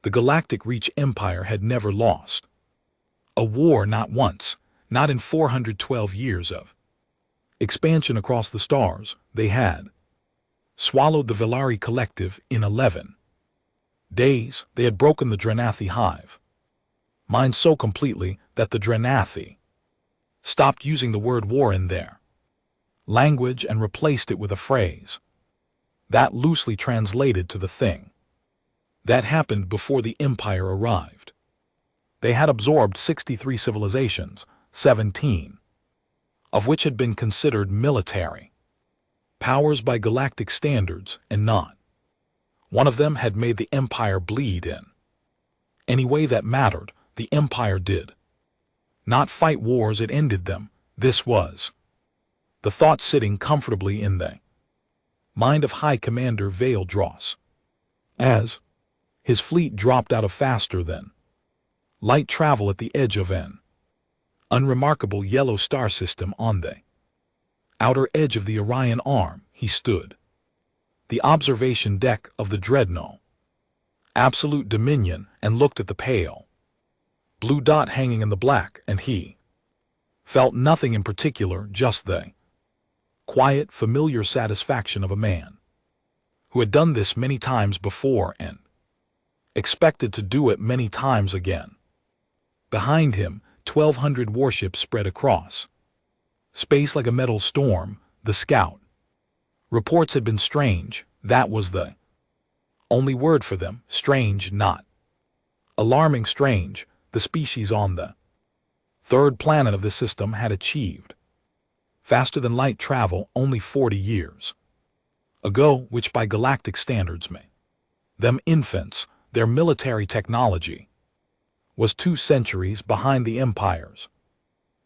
The Galactic Reach Empire had never lost a war, not once, not in 412 years of expansion across the stars. They had swallowed the Velari Collective in 11 days. They had broken the Drenathi hive mind so completely that the Drenathi stopped using the word war in their language and replaced it with a phrase that loosely translated to the thing that happened before the Empire arrived. They had absorbed 63 civilizations, 17 of which had been considered military powers by galactic standards, and not one of them had made the Empire bleed in any way that mattered. The Empire did not fight wars, it ended them. This was the thought sitting comfortably in the mind of High Commander Vale Dross, as his fleet dropped out of faster than light travel at the edge of an unremarkable yellow star system on the outer edge of the Orion Arm. He stood the observation deck of the dreadnought Absolute Dominion and looked at the pale blue dot hanging in the black, and he felt nothing in particular, just the quiet, familiar satisfaction of a man who had done this many times before and expected to do it many times again. Behind him, 1,200 warships spread across space like a metal storm. The scout reports had been strange. That was the only word for them. Strange, not alarming. Strange. The species on the third planet of the system had achieved faster than light travel only 40 years ago, which by galactic standards made them infants. Their military technology was 2 centuries behind the Empire's.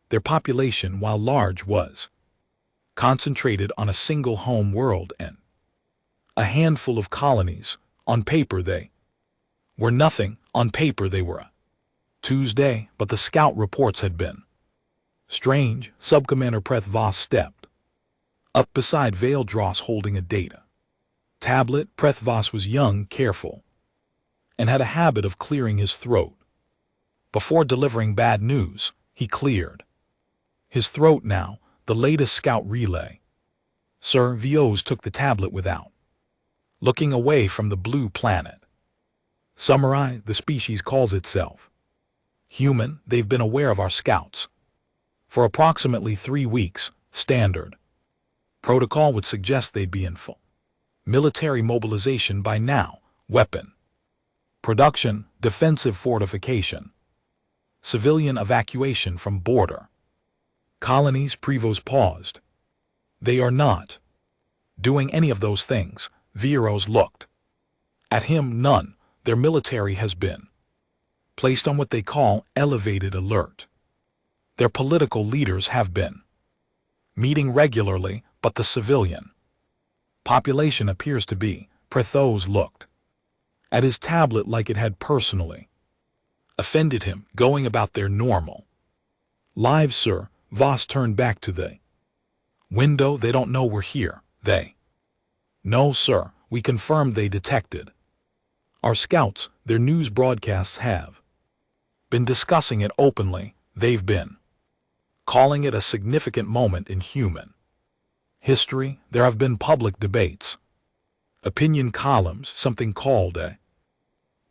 Their population, while large, was concentrated on a single home world and a handful of colonies. On paper they were nothing. On paper they were a Tuesday, but the scout reports had been strange. Subcommander Preth Voss stepped up beside Vale Dross holding a data tablet. Preth Voss was young, careful, and had a habit of clearing his throat. Before delivering bad news, he cleared his throat now. The latest scout relay. Sir Vos took the tablet without looking away from the blue planet. Samurai, the species calls itself human. They've been aware of our scouts for approximately 3 weeks. Standard protocol would suggest they'd be in full military mobilization by now. Weapon production, defensive fortification, civilian evacuation from border colonies. Prevost paused. They are not doing any of those things. Viros looked at him. None. Their military has been placed on what they call elevated alert. Their political leaders have been meeting regularly, but the civilian population appears to be. Prethos looked at his tablet like it had personally offended him, going about their normal lives. Sir Voss turned back to the window. They don't know we're here. They no, sir. We confirmed they detected our scouts. Their news broadcasts have been discussing it openly. They've been calling it a significant moment in human history. There have been public debates, opinion columns, something called a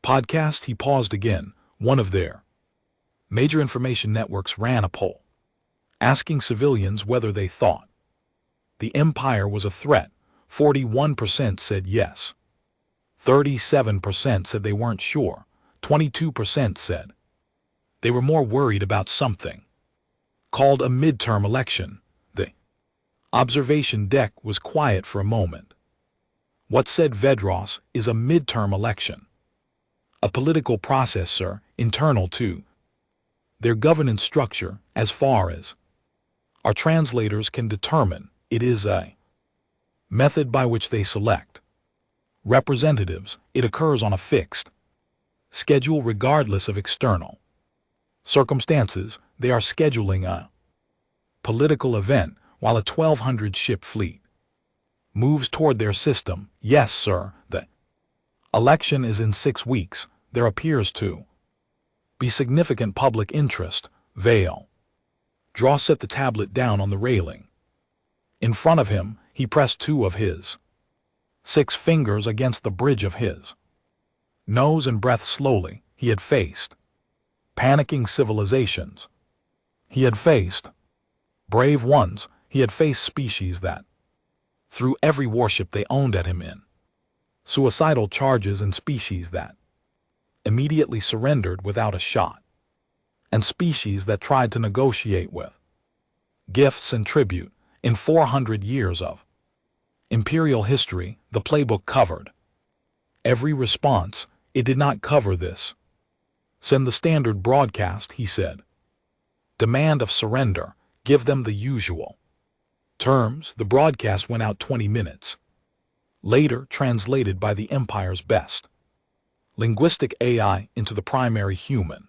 podcast. He paused again. One of their major information networks ran a poll asking civilians whether they thought the Empire was a threat. 41% said yes. 37% said they weren't sure. 22% said they were more worried about something called a midterm election. The observation deck was quiet for a moment. What, said Vedros, is a midterm election? A political process, sir, internal to their governance structure. As far as our translators can determine, it is a method by which they select representatives. It occurs on a fixed schedule regardless of external circumstances. They are scheduling a political event while a 1,200 ship fleet moves toward their system. Yes, sir, the election is in 6 weeks. there appears to be significant public interest. Vale. Draw set the tablet down on the railing. In front of him, he pressed 2 of his 6 fingers against the bridge of his nose and breathed slowly. He had faced panicking civilizations. He had faced brave ones. He had faced species that threw every warship they owned at him in suicidal charges, and species that immediately surrendered without a shot, and species that tried to negotiate with gifts and tribute. In 400 years of imperial history, the playbook covered every response. It did not cover this. Send the standard broadcast, he said. Demand of surrender. Give them the usual terms. The broadcast went out 20 minutes later, translated by the Empire's best linguistic AI into the primary human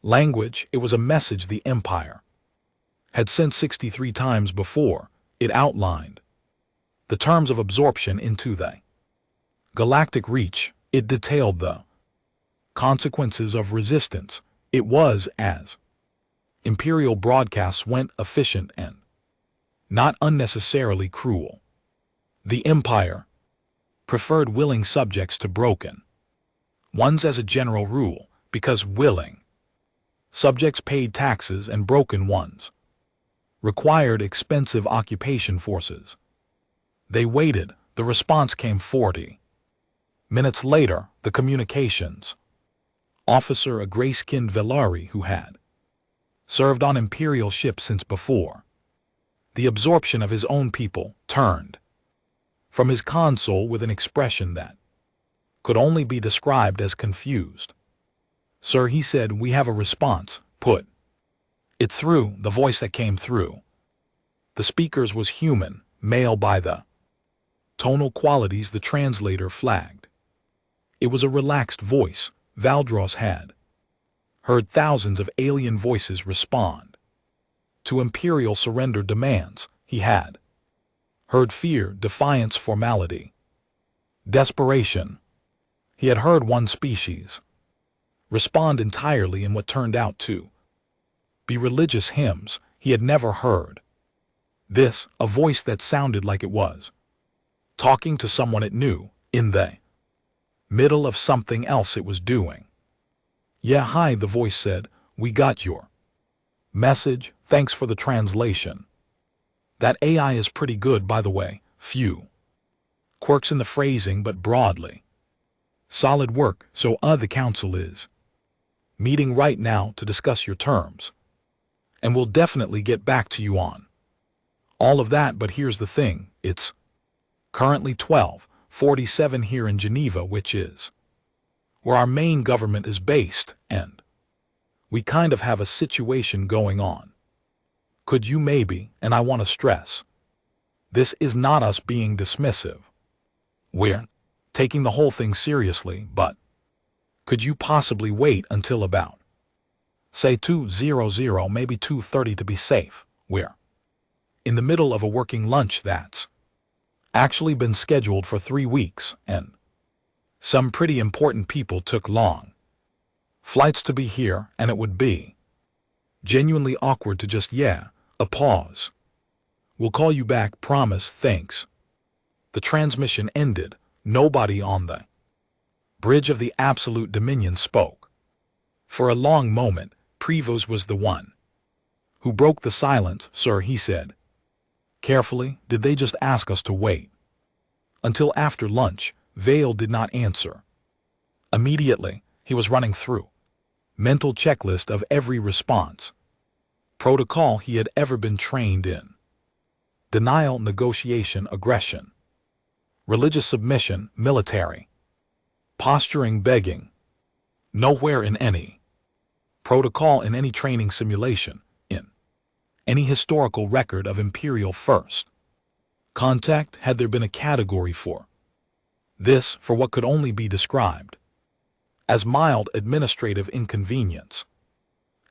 language. It was a message the Empire had sent 63 times before. It outlined the terms of absorption into the galactic reach. It detailed the consequences of resistance. It was, as imperial broadcasts went, efficient and not unnecessarily cruel. The Empire preferred willing subjects to broken ones as a general rule, because willing subjects paid taxes and broken ones required expensive occupation forces. They waited. The response came 40 minutes later. The communications officer, a gray-skinned Velari who had served on imperial ships since before the absorption of his own people, turned from his console with an expression that could only be described as confused. Sir, he said, we have a response. Put it through. The voice that came through the speakers was human, male by the tonal qualities the translator flagged. It was a relaxed voice. Valdros had heard thousands of alien voices respond to imperial surrender demands. He had heard fear, defiance, formality, desperation. He had heard one species respond entirely in what turned out to be religious hymns. He had never heard this, a voice that sounded like it was talking to someone it knew, in the middle of something else it was doing. Yeah, hi, the voice said. We got your message. Thanks for the translation. That AI is pretty good, by the way. Few quirks in the phrasing, but broadly solid work. So, the council is meeting right now to discuss your terms, and we'll definitely get back to you on all of that. But here's the thing. It's currently 12:47 here in Geneva, which is where our main government is based, and we kind of have a situation going on. Could you maybe, and I want to stress, this is not us being dismissive. We're taking the whole thing seriously, but could you possibly wait until about, say, 2:00, maybe 2:30 to be safe? We're in the middle of a working lunch that's actually been scheduled for 3 weeks, and some pretty important people took long flights to be here, and it would be genuinely awkward to just, a pause. We'll call you back, promise, thanks. The transmission ended. Nobody on the bridge of the Absolute Dominion spoke. For a long moment, Prevost was the one who broke the silence. Sir, he said carefully, did they just ask us to wait until after lunch? Vale did not answer. Immediately, he was running through mental checklist of every response protocol he had ever been trained in. Denial, negotiation, aggression, religious submission, military posturing, begging. Nowhere in any protocol, in any training simulation, in any historical record of imperial first contact had there been a category for this, for what could only be described as mild administrative inconvenience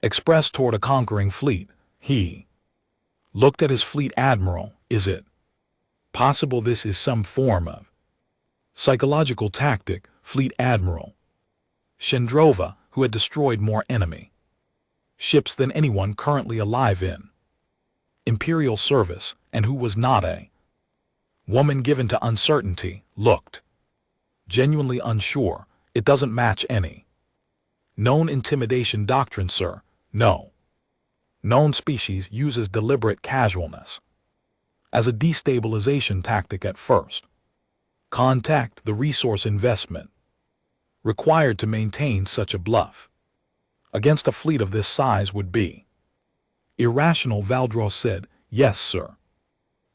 expressed toward a conquering fleet. He looked at his fleet admiral. Is it possible this is some form of psychological tactic? Fleet admiral Shendrova, who had destroyed more enemy ships than anyone currently alive in Imperial service, and who was not a woman given to uncertainty, looked genuinely unsure. It doesn't match any known intimidation doctrine, sir. No known species uses deliberate casualness as a destabilization tactic at first contact. The resource investment required to maintain such a bluff against a fleet of this size would be irrational. Valdros said, yes, sir.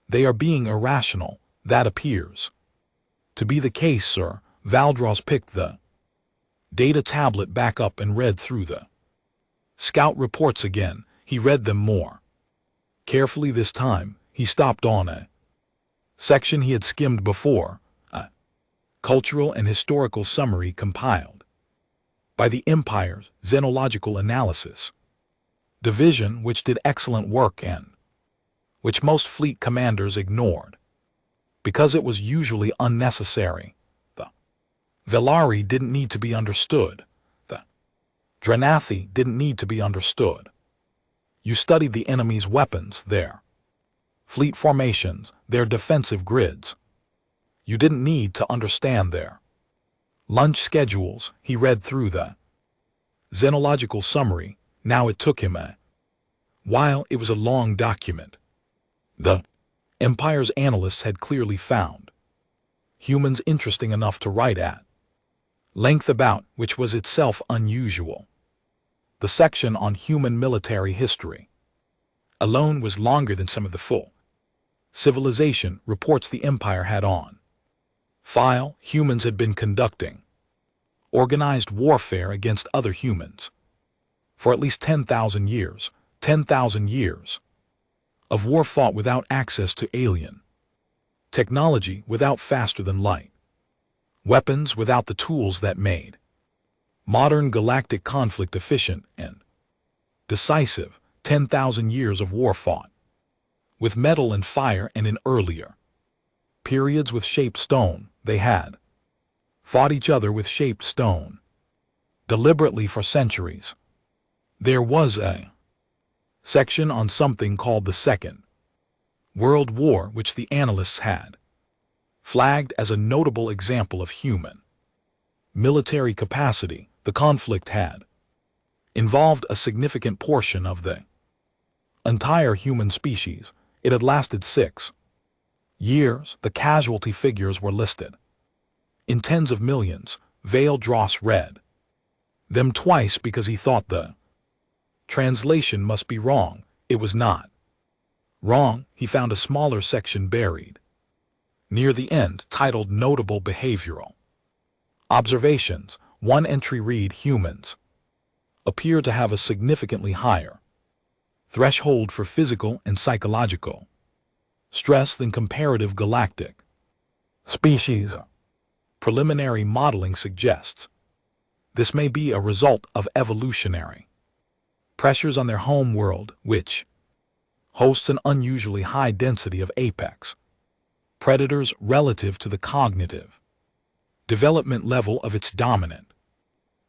They are being irrational. That appears to be the case, sir. Valdros picked the data tablet back up and read through the scout reports again. He read them more carefully this time. He stopped on a section he had skimmed before, a cultural and historical summary compiled by the Empire's Xenological Analysis Division, which did excellent work and which most fleet commanders ignored because it was usually unnecessary. The Velari didn't need to be understood. The Drenathi didn't need to be understood. You studied the enemy's weapons, their fleet formations, their defensive grids. You didn't need to understand their lunch schedules. He read through the Xenological summary. Now it took him a while. It was a long document. The Empire's analysts had clearly found humans interesting enough to write at length about, which was itself unusual. The section on human military history alone was longer than some of the full civilization reports the Empire had on file. Humans had been conducting organized warfare against other humans for at least 10,000 years. 10,000 years of war fought without access to alien technology, without faster-than-light weapons, without the tools that made modern galactic conflict efficient and decisive. 10,000 years of war fought with metal and fire, and in earlier periods with shaped stone. They had fought each other with shaped stone deliberately for centuries. There was a section on something called the Second World War, which the analysts had flagged as a notable example of human military capacity. The conflict had involved a significant portion of the entire human species. It had lasted 6 years. The casualty figures were listed in tens of millions. Valdros read them twice because he thought the translation must be wrong. It was not wrong. He found a smaller section buried near the end titled Notable Behavioral Observations. One entry read, humans appear to have a significantly higher threshold for physical and psychological stress than comparative galactic species. Preliminary modeling suggests this may be a result of evolutionary pressures on their home world, which hosts an unusually high density of apex predators relative to the cognitive development level of its dominant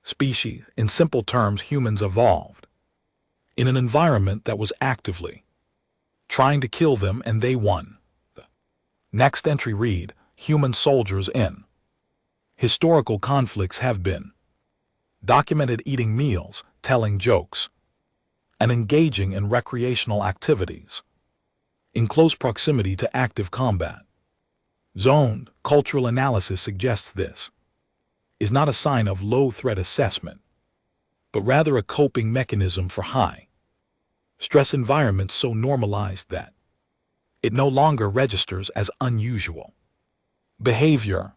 species. In simple terms, humans evolved in an environment that was actively trying to kill them, and they won. The next entry read, human soldiers in historical conflicts have been documented eating meals, telling jokes, and engaging in recreational activities in close proximity to active combat. Zoned cultural analysis suggests this is not a sign of low threat assessment, but rather a coping mechanism for high stress environments so normalized that it no longer registers as unusual behavior.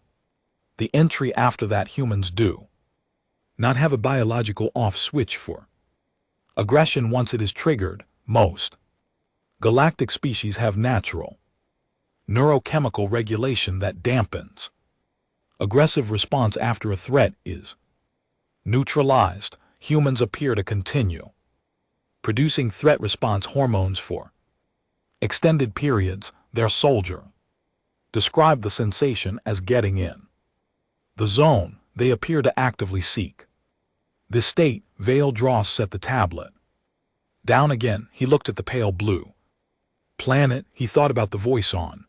The entry after that, humans do not have a biological off switch for aggression once it is triggered. Most galactic species have natural neurochemical regulation that dampens aggressive response after a threat is neutralized. Humans appear to continue producing threat response hormones for extended periods. Their soldier described the sensation as getting in the zone. They appear to actively seek This state, Valdros set the tablet. Down again, he looked at the pale blue planet. He thought about the voice on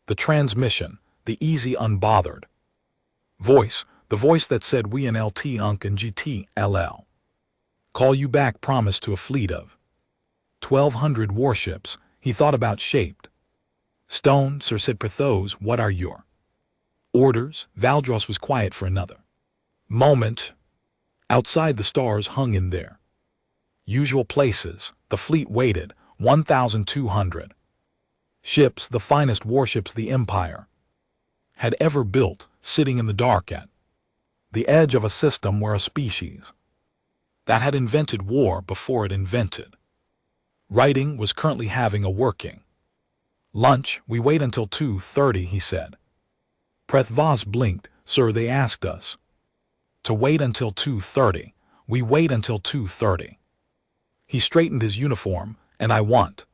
the transmission, the easy, unbothered voice, the voice that said we in LT Unk and GT LL. Call you back, promise to a fleet of 1,200 warships. He thought about shaped stone. Sir, said Porthos, what are your orders? Valdros was quiet for another moment. Outside, the stars hung in their usual places. The fleet waited, 1,200 ships, the finest warships the Empire had ever built, sitting in the dark at the edge of a system where a species that had invented war before it invented writing was currently having a working lunch. We wait until 2:30, he said. Porthos blinked. Sir, they asked us to wait until 2:30. We wait until 2:30. He straightened his uniform. And I want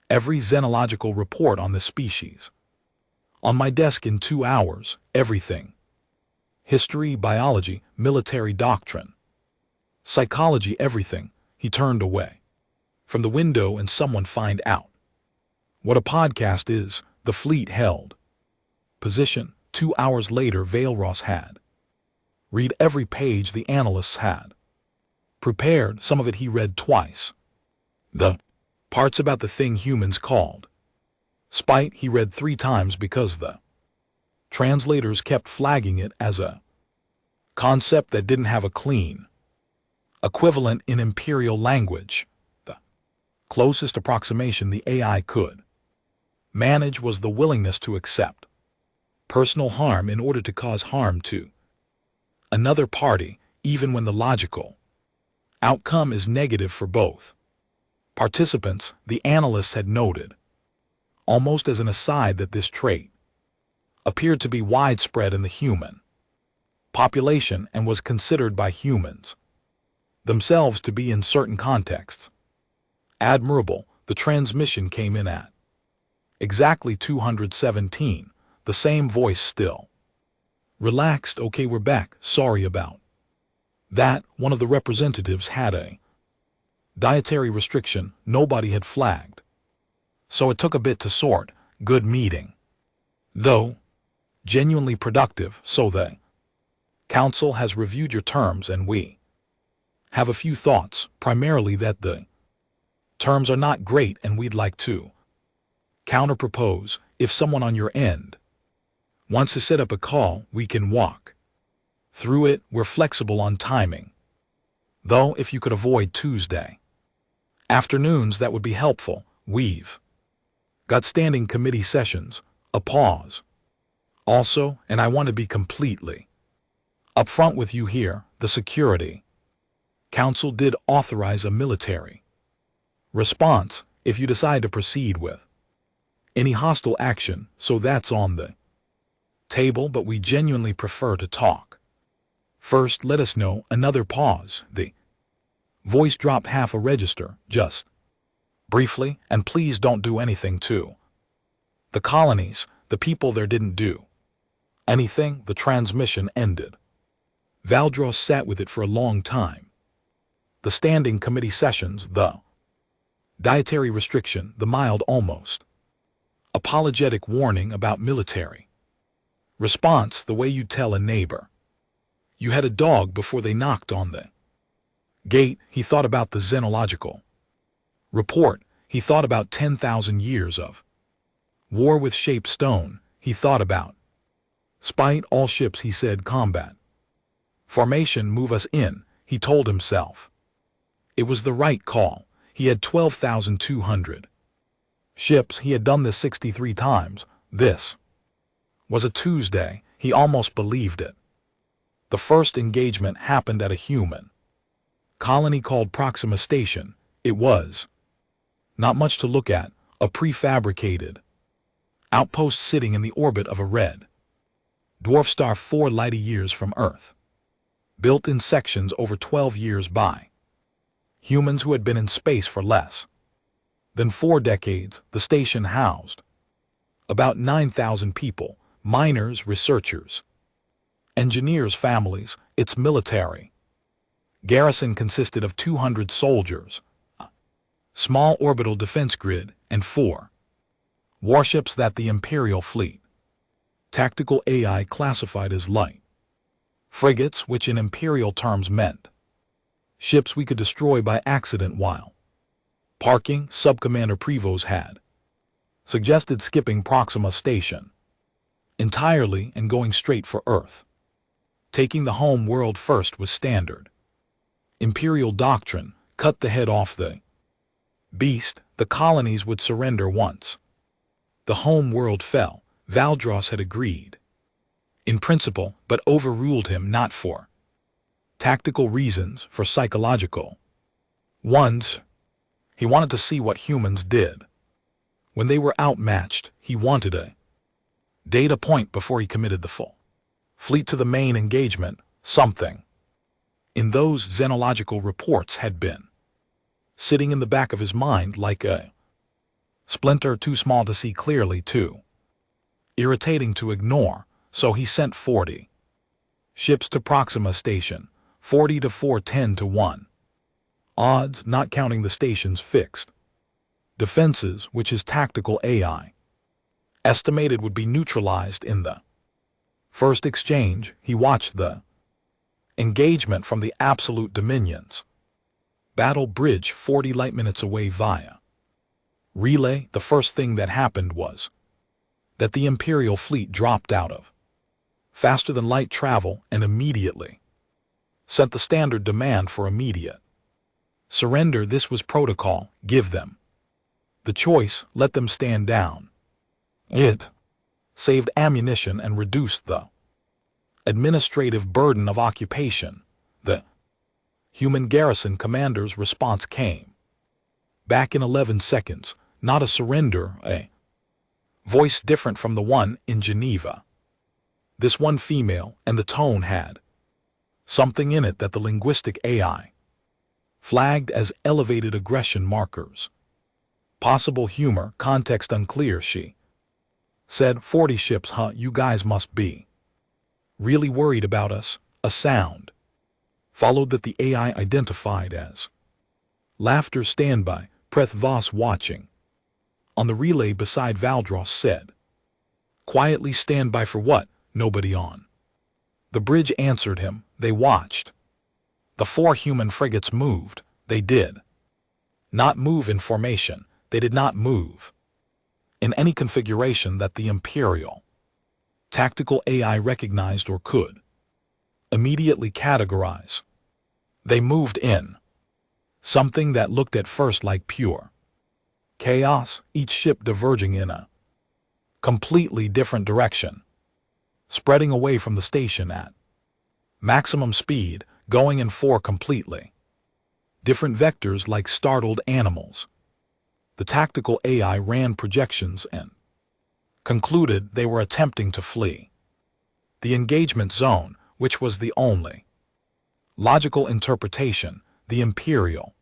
every xenological report on this species on my desk in 2 hours. Everything. History, biology, military doctrine, psychology, everything. He turned away from the window and someone find out what a podcast is. The fleet held position. 2 hours later, Valdros had read every page the analysts had prepared. Some of it he read twice. The parts about the thing humans called spite he read 3 times because the translators kept flagging it as a concept that didn't have a clean equivalent in imperial language. The closest approximation the AI could manage was the willingness to accept personal harm in order to cause harm to another party, even when the logical outcome is negative for both participants. The analysts had noted, almost as an aside, that this trait appeared to be widespread in the human population and was considered by humans themselves to be, in certain contexts, admirable. The transmission came in at exactly 217, the same voice still. Relaxed. Okay, we're back. Sorry about that. One of the representatives had a dietary restriction nobody had flagged, so it took a bit to sort. Good meeting, though genuinely productive. So the council has reviewed your terms and we have a few thoughts, primarily that the terms are not great and we'd like to counter-propose. If someone on your end wants to set up a call, we can walk through it. We're flexible on timing, though if you could avoid Tuesday afternoons, that would be helpful. We've got standing committee sessions. A pause. Also, and I want to be completely upfront with you here, the Security Council did authorize a military response if you decide to proceed with any hostile action, so that's on the table, but we genuinely prefer to talk first. Let us know. Another pause. The voice dropped half a register, just briefly, and please don't do anything to the colonies. The people there didn't do anything. The transmission ended. Valdros sat with it for a long time. The standing committee sessions, the dietary restriction, the mild, almost apologetic warning about military response, the way you tell a neighbor you had a dog before they knocked on the gate. He thought about the xenological report. He thought about 10,000 years of war with shaped stone. He thought about spite. All ships, he said. Combat formation, move us in, he told himself. It was the right call. He had 12,200 ships. He had done this 63 times. This was a Tuesday. He almost believed it. The first engagement happened at a human colony called Proxima Station. It was not much to look at, a prefabricated outpost sitting in the orbit of a red dwarf star 4 light-years from Earth, built in sections over 12 years by humans who had been in space for less than 4 decades. The station housed about 9,000 people, miners, researchers, engineers, families. Its military Garrison consisted of 200 soldiers, a small orbital defense grid, and 4 warships that the Imperial fleet. Tactical AI classified as light. Frigates, which in Imperial terms meant ships we could destroy by accident while parking. Subcommander Prevost had suggested skipping Proxima Station entirely and going straight for Earth. Taking the home world first was standard. Imperial doctrine: cut the head off the beast. The colonies would surrender once the home world fell. Valdros had agreed in principle, but overruled him not for tactical reasons, for psychological ones. He wanted to see what humans did when they were outmatched. He wanted a data point before he committed the full fleet to the main engagement. Something in those xenological reports had been sitting in the back of his mind like a splinter, too small to see clearly, too irritating to ignore. So he sent 40 ships to Proxima Station, 40 to 4, 10 to 1 odds, not counting the station's fixed defenses, which his tactical AI estimated would be neutralized in the first exchange. He watched the engagement from the absolute dominions battle bridge 40 light minutes away via relay. The first thing that happened was that the Imperial fleet dropped out of faster-than-light travel and immediately sent the standard demand for immediate surrender. This was protocol. Give them the choice, let them stand down. It saved ammunition and reduced the administrative burden of occupation. The human garrison commander's response came back in 11 seconds. Not a surrender, a voice different from the one in Geneva. This one female, and the tone had something in it that the linguistic AI flagged as elevated aggression markers. Possible humor, context unclear. She said, 40 ships, huh? You guys must be really worried about us. A sound followed that the AI identified as laughter. Standby. Preth Voss, watching on the relay beside Valdros, said quietly, stand by for what? Nobody on the bridge answered him. They watched the 4 human frigates moved. They did not move in formation. They did not move in any configuration that the Imperial tactical AI recognized or could immediately categorize. They moved in something that looked at first like pure chaos, each ship diverging in a completely different direction, spreading away from the station at maximum speed, going in 4 completely different vectors like startled animals. The tactical AI ran projections and concluded they were attempting to flee the engagement zone, which was the only logical interpretation. The Imperial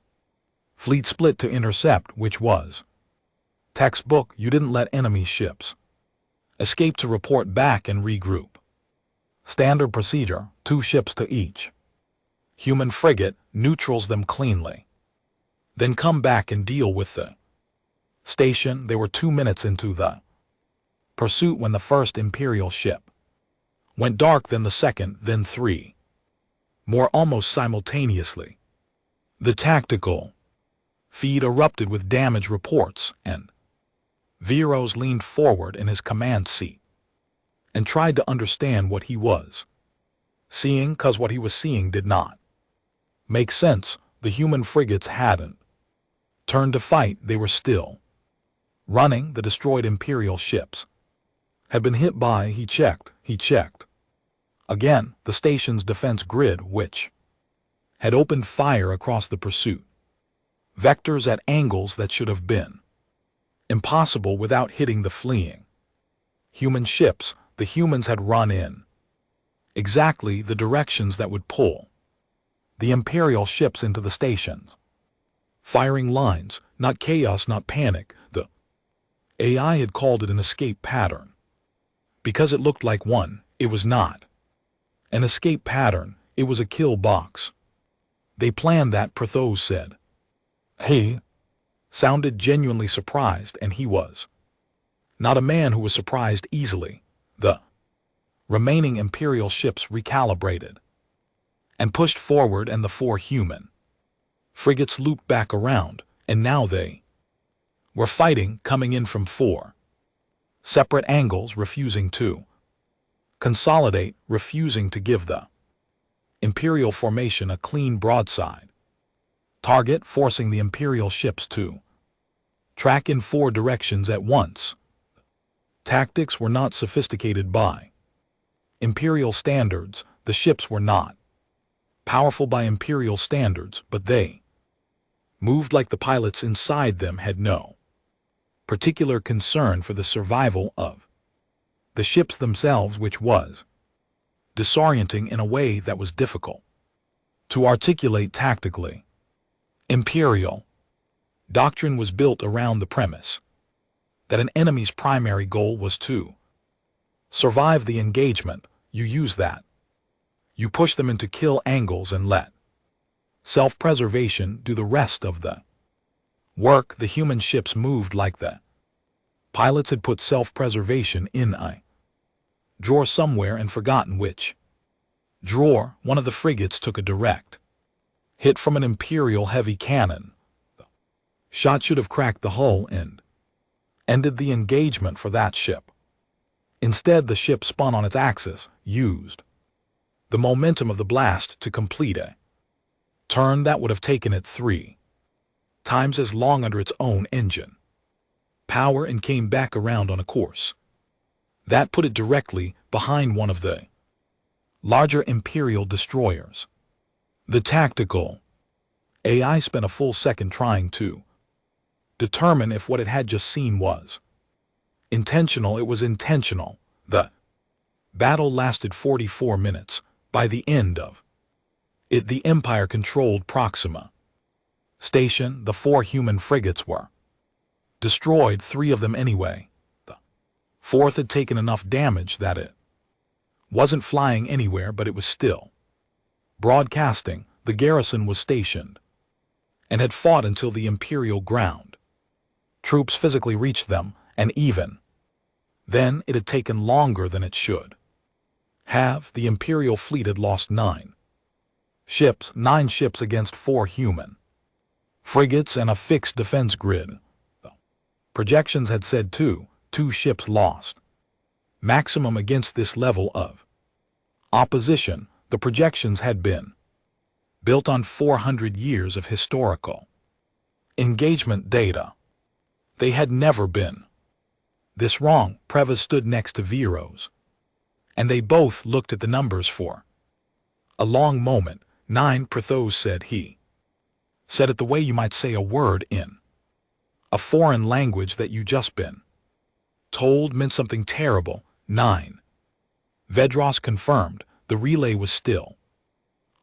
fleet split to intercept, which was textbook. You didn't let enemy ships escape to report back and regroup. Standard procedure: 2 ships to each human frigate, neutrals them cleanly, then come back and deal with the station. They were 2 minutes into the pursuit when the first Imperial ship went dark, then the second, then 3 more almost simultaneously. The tactical feed erupted with damage reports, and Viros leaned forward in his command seat and tried to understand what he was seeing, cause what he was seeing did not make sense. The human frigates hadn't turned to fight. They were still running. The destroyed Imperial ships had been hit by, he checked again, the station's defense grid, which had opened fire across the pursuit. Vectors at angles that should have been impossible without hitting the fleeing human ships. The humans had run in exactly the directions that would pull the Imperial ships into the stations. Firing lines, not chaos, not panic. The AI had called it an escape pattern. Because it looked like one, it was not an escape pattern. It was a kill box. They planned that, Prithos said. He sounded genuinely surprised, and he was not a man who was surprised easily. The remaining Imperial ships recalibrated and pushed forward, and the 4 human frigates looped back around, and now they were fighting, coming in from 4 separate angles, refusing to consolidate, refusing to give the Imperial formation a clean broadside target, forcing the Imperial ships to track in 4 directions at once. Tactics were not sophisticated by Imperial standards. The ships were not powerful by Imperial standards, but they moved like the pilots inside them had no particular concern for the survival of the ships themselves, which was disorienting in a way that was difficult to articulate tactically. Imperial doctrine was built around the premise that an enemy's primary goal was to survive the engagement. You use that. You push them into kill angles and let self-preservation do the rest of the work. The human ships moved like the pilots had put self-preservation in a drawer somewhere and forgotten which drawer. One of the frigates took a direct hit from an Imperial heavy cannon. The shot should have cracked the hull and ended the engagement for that ship. Instead, the ship spun on its axis, used the momentum of the blast to complete a turn that would have taken it 3 times as long under its own engine power, and came back around on a course that put it directly behind one of the larger Imperial destroyers. The tactical AI spent a full second trying to determine if what it had just seen was intentional. It was intentional. The battle lasted 44 minutes. By the end of it, the Empire controlled Proxima Station. The 4 human frigates were destroyed, 3 of them anyway. The 4th had taken enough damage that it wasn't flying anywhere, but it was still broadcasting. The garrison was stationed and had fought until the Imperial ground troops physically reached them, and even then it had taken longer than it should have. The Imperial fleet had lost 9 ships against 4 human frigates and a fixed defense grid. The projections had said 2 ships lost maximum against this level of opposition. The projections had been built on 400 years of historical engagement data. They had never been this wrong. Preva stood next to Viros, and they both looked at the numbers for a long moment. 9, Prithos said. He said it the way you might say a word in a foreign language that you just been told meant something terrible. 9. Vedros confirmed. The relay was still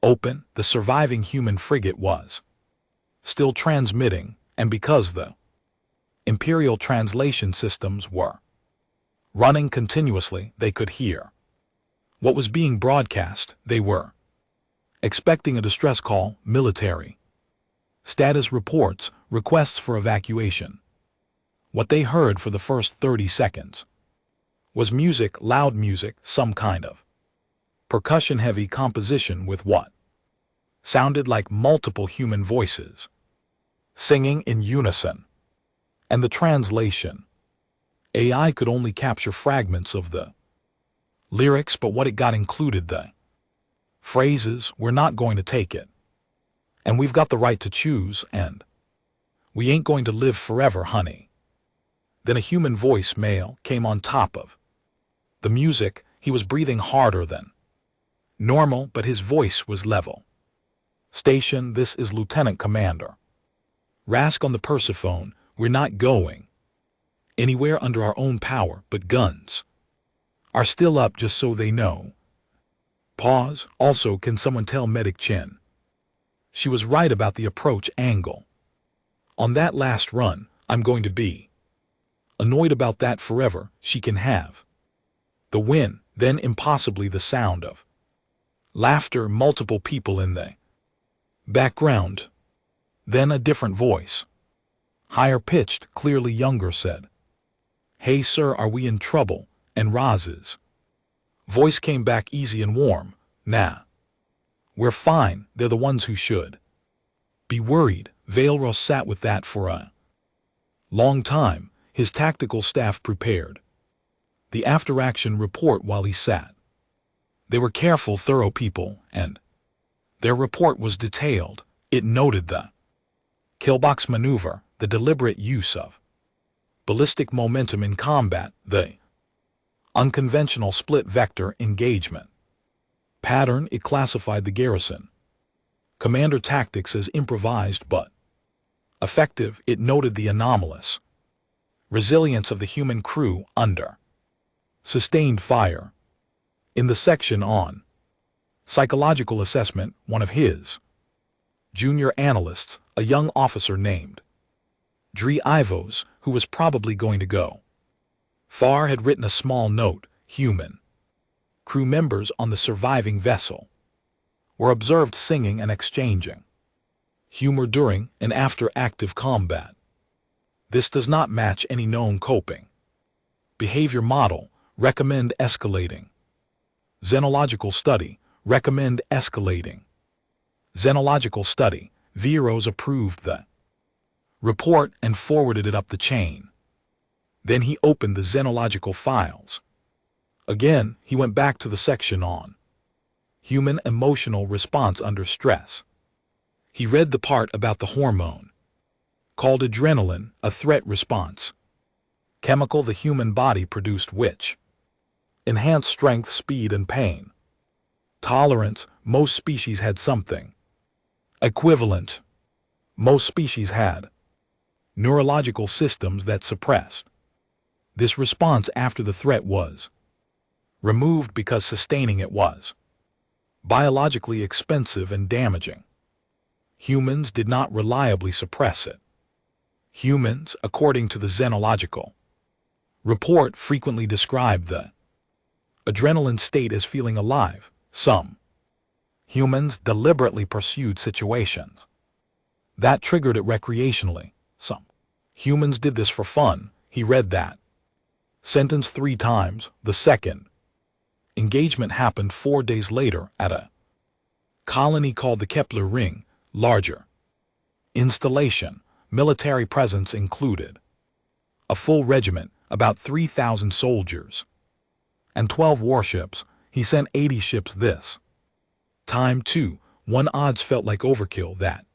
open. The surviving human frigate was still transmitting, and because the Imperial translation systems were running continuously, they could hear what was being broadcast. They were expecting a distress call, military status reports, requests for evacuation. What they heard for the first 30 seconds was music, loud music, some kind of percussion-heavy composition with what sounded like multiple human voices singing in unison. And the translation AI could only capture fragments of the lyrics, but what it got included the phrases, "We're not going to take it, and we've got the right to choose, and we ain't going to live forever, honey." Then a human voice, male, came on top of the music. He was breathing harder than normal, but his voice was level. "Station, this is Lieutenant Commander Rask on the Persephone. We're not going anywhere under our own power, but guns are still up, just so they know." Pause. "Also, can someone tell Medic Chen she was right about the approach angle on that last run? I'm going to be annoyed about that forever. She can have the win." Then impossibly the sound of laughter, multiple people in the Background. Then a different voice, higher pitched, clearly younger, said, "Hey sir, are we in trouble?" And Raz's voice came back easy and warm, "Nah. We're fine, they're the ones who should be worried." Valros sat with that for a long time, his tactical staff prepared the after-action report while he sat. They were careful, thorough people, and their report was detailed. It noted the killbox maneuver, the deliberate use of ballistic momentum in combat, the unconventional split vector engagement pattern. It classified the garrison commander tactics as improvised but effective. It noted the anomalous resilience of the human crew under sustained fire. In the section on psychological assessment, one of his junior analysts, a young officer named Dre Ivos, who was probably going to go far, had written a small note. Human crew members on the surviving vessel were observed singing and exchanging humor during and after active combat. This does not match any known coping behavior model. Recommend escalating. Xenological study. Recommend escalating. Xenological study. Veros approved the report and forwarded it up the chain. Then he opened the xenological files. Again, he went back to the section on human emotional response under stress. He read the part about the hormone called adrenaline, a threat response chemical the human body produced which enhanced strength, speed, and pain tolerance. Most species had something equivalent. Most species had neurological systems that suppressed this response after the threat was removed because sustaining it was biologically expensive and damaging. Humans did not reliably suppress it. Humans, according to the xenological report, frequently described the adrenaline state as feeling alive. Some humans deliberately pursued situations that triggered it recreationally. Some humans did this for fun. He read that sentence 3 times. The second engagement happened 4 days later at a colony called the Kepler Ring. Larger installation. Military presence included a full regiment, about 3,000 soldiers, and 12 warships. He sent 80 ships this time too. One odds felt like overkill. That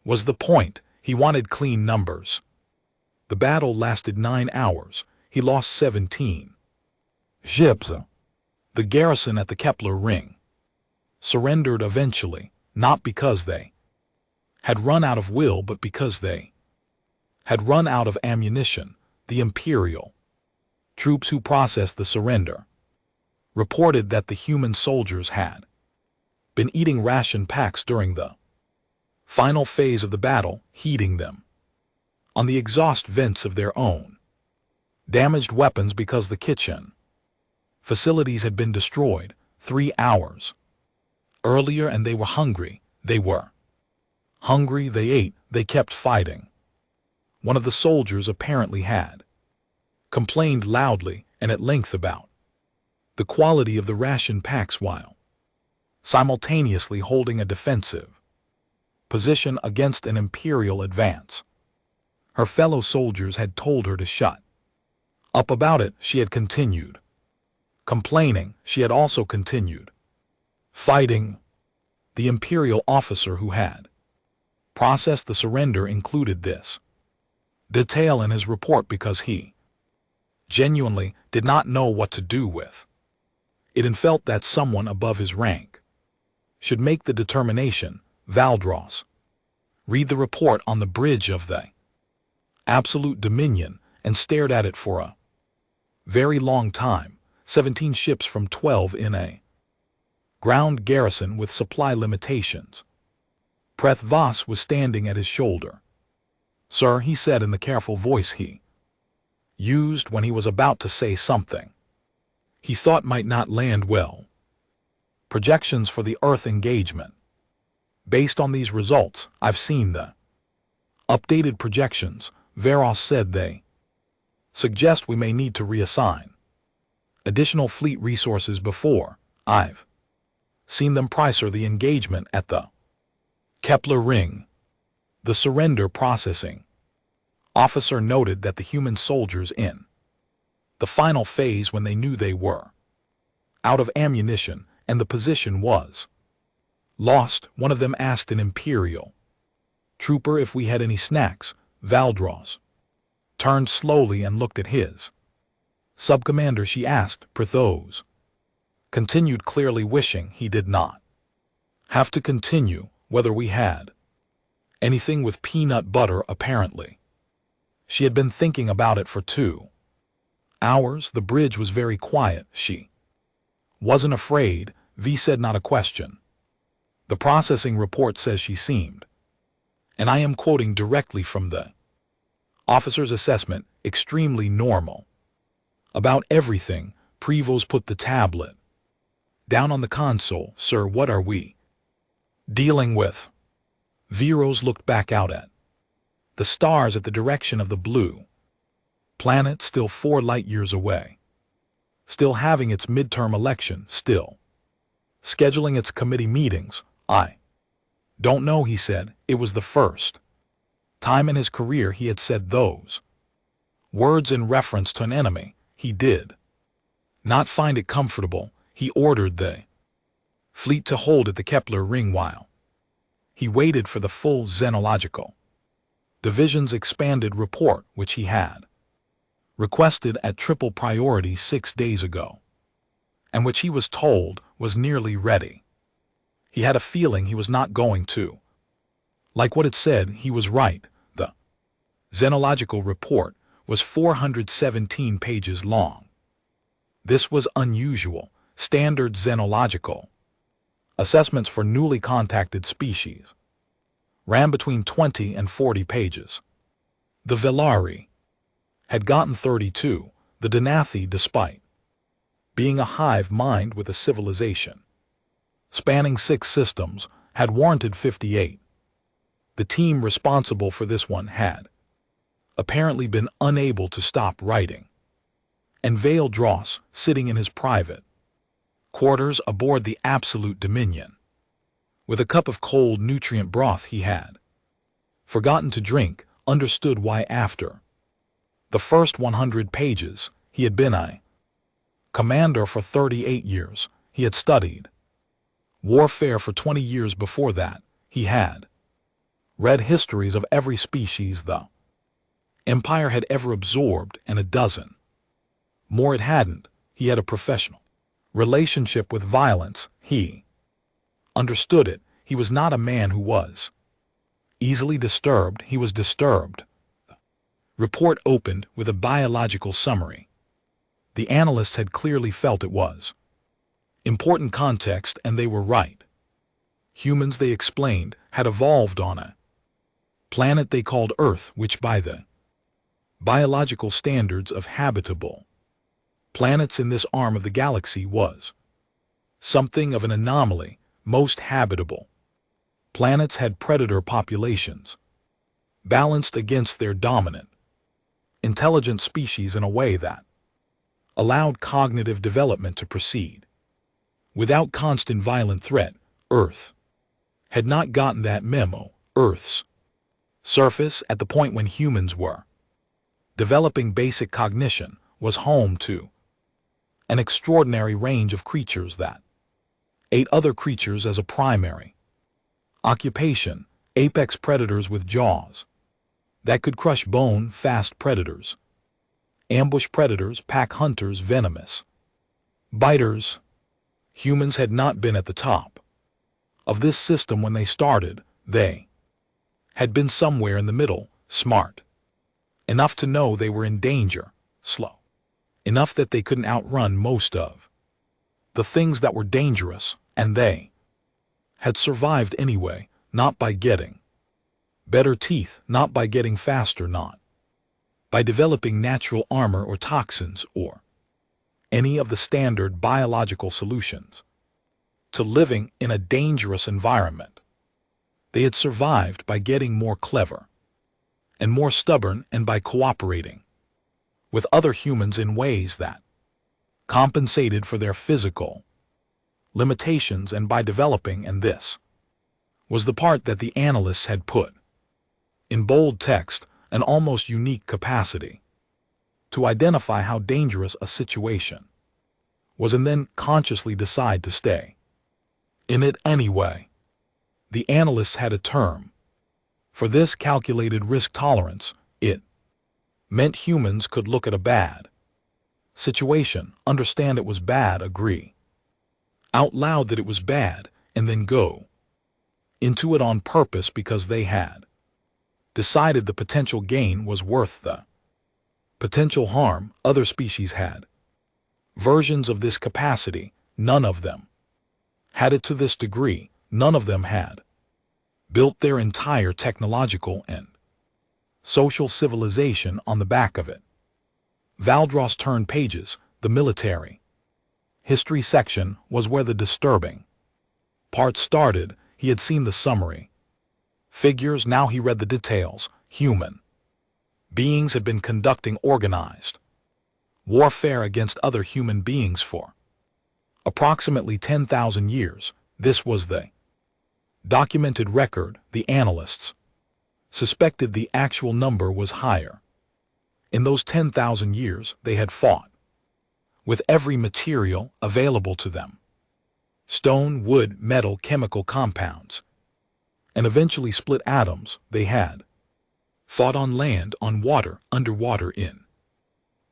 was the point. He wanted clean numbers. The battle lasted 9 hours. He lost 17 ships. The garrison at the Kepler Ring surrendered eventually, not because they had run out of will, but because they had run out of ammunition. The Imperial troops who processed the surrender reported that the human soldiers had been eating ration packs during the final phase of the battle, heating them on the exhaust vents of their own damaged weapons because the kitchen facilities had been destroyed 3 hours earlier, and they were hungry. They were hungry, they ate, they kept fighting. One of the soldiers apparently had complained loudly and at length about the quality of the ration packs while simultaneously holding a defensive position against an Imperial advance. Her fellow soldiers had told her to shut up about it. She had continued complaining. She had also continued fighting. The Imperial officer who had processed the surrender included this detail in his report because he genuinely did not know what to do with it and felt that someone above his rank should make the determination. Valdros read the report on the bridge of the Absolute Dominion and stared at it for a very long time. 17 ships from 12 in a ground garrison with supply limitations. Preth Voss was standing at his shoulder. "Sir," he said in the careful voice he used when he was about to say something he thought might not land well. "Projections for the Earth engagement Based on these results, I've seen the updated projections, Veros said. They suggest we may need to reassign additional fleet resources before I've seen them price the engagement at the Kepler ring. The surrender processing officer noted that the human soldiers in the final phase, when they knew they were out of ammunition and the position was lost, one of them asked an Imperial trooper if we had any snacks. Valdros turned slowly and looked at his subcommander. She asked, Porthos continued, clearly wishing he did not have to continue, whether we had anything with peanut butter. Apparently, she had been thinking about it for 2 hours. The bridge was very quiet. She wasn't afraid, V said, not a question. The processing report says she seemed, and I am quoting directly from the officer's assessment, extremely normal about everything. Prevost put the tablet down on the console. Sir, what are we dealing with? Veros looked back out at the stars at the direction of the blue planet, still 4 light-years away, still having its midterm election, still scheduling its committee meetings. I don't know, he said. It was the first time in his career he had said those words in reference to an enemy. He did not find it comfortable. He ordered the fleet to hold at the Kepler ring while he waited for the full Xenological Division's expanded report, which he had requested at triple priority 6 days ago, and which he was told was nearly ready. He had a feeling he was not going to like what it said. He was right. The Xenological report was 417 pages long. This was unusual. Standard xenological assessments for newly contacted species ran between 20 and 40 pages. The Velari had gotten 32. The Denathi, despite being a hive mind with a civilization spanning 6 systems, had warranted 58. The team responsible for this one had apparently been unable to stop writing, and Valdros, sitting in his private quarters aboard the Absolute Dominion, with a cup of cold nutrient broth he had forgotten to drink, understood why after the first 100 pages he had been a commander for 38 years. He had studied warfare for 20 years before that. He had read histories of every species the Empire had ever absorbed, and a dozen more it hadn't. He had a professional relationship with violence. He understood it. He was not a man who was easily disturbed. He was disturbed. The report opened with a biological summary. The analysts had clearly felt it was important context, and they were right. Humans, they explained, had evolved on a planet they called Earth, which by the biological standards of habitable planets in this arm of the galaxy was something of an anomaly. Most habitable planets had predator populations balanced against their dominant intelligent species in a way that allowed cognitive development to proceed without constant violent threat. Earth had not gotten that memo. Earth's surface, at the point when humans were developing basic cognition, was home to an extraordinary range of creatures that ate other creatures as a primary occupation. Apex predators with jaws that could crush bone, fast predators, ambush predators, pack hunters, venomous biters. Humans had not been at the top of this system when they started. They had been somewhere in the middle, smart enough to know they were in danger, slow enough that they couldn't outrun most of the things that were dangerous, and they had survived anyway, not by getting better teeth, not by getting faster, not by developing natural armor or toxins or any of the standard biological solutions to living in a dangerous environment. They had survived by getting more clever and more stubborn, and by cooperating with other humans in ways that compensated for their physical limitations, and by developing, and this was the part that the analysts had put in bold text, an almost unique capacity to identify how dangerous a situation was and then consciously decide to stay in it anyway. The analysts had a term for this: calculated risk tolerance. It meant humans could look at a bad situation, understand it was bad, agree out loud that it was bad, and then go into it on purpose because they had decided the potential gain was worth the potential harm. Other species had versions of this capacity. None of them had it to this degree. None of them had built their entire technological and social civilization on the back of it. Valdros turned pages. The military history section was where the disturbing part started. He had seen the summary figures, now he read the details. Human beings had been conducting organized warfare against other human beings for approximately 10,000 years. This was the documented record. The analysts suspected the actual number was higher. In those 10,000 years, they had fought with every material available to them: stone, wood, metal, chemical compounds, and eventually split atoms. They had fought on land, on water, underwater, in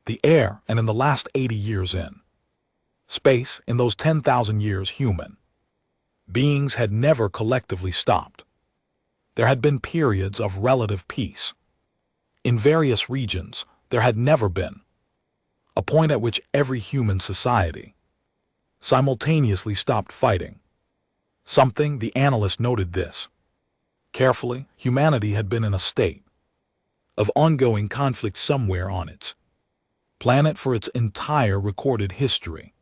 the air, and in the last 80 years in space. In those 10,000 years, human beings had never collectively stopped. There had been periods of relative peace in various regions. There had never been a point at which every human society simultaneously stopped fighting. Something, the analyst noted this carefully, humanity had been in a state of ongoing conflict somewhere on its planet for its entire recorded history,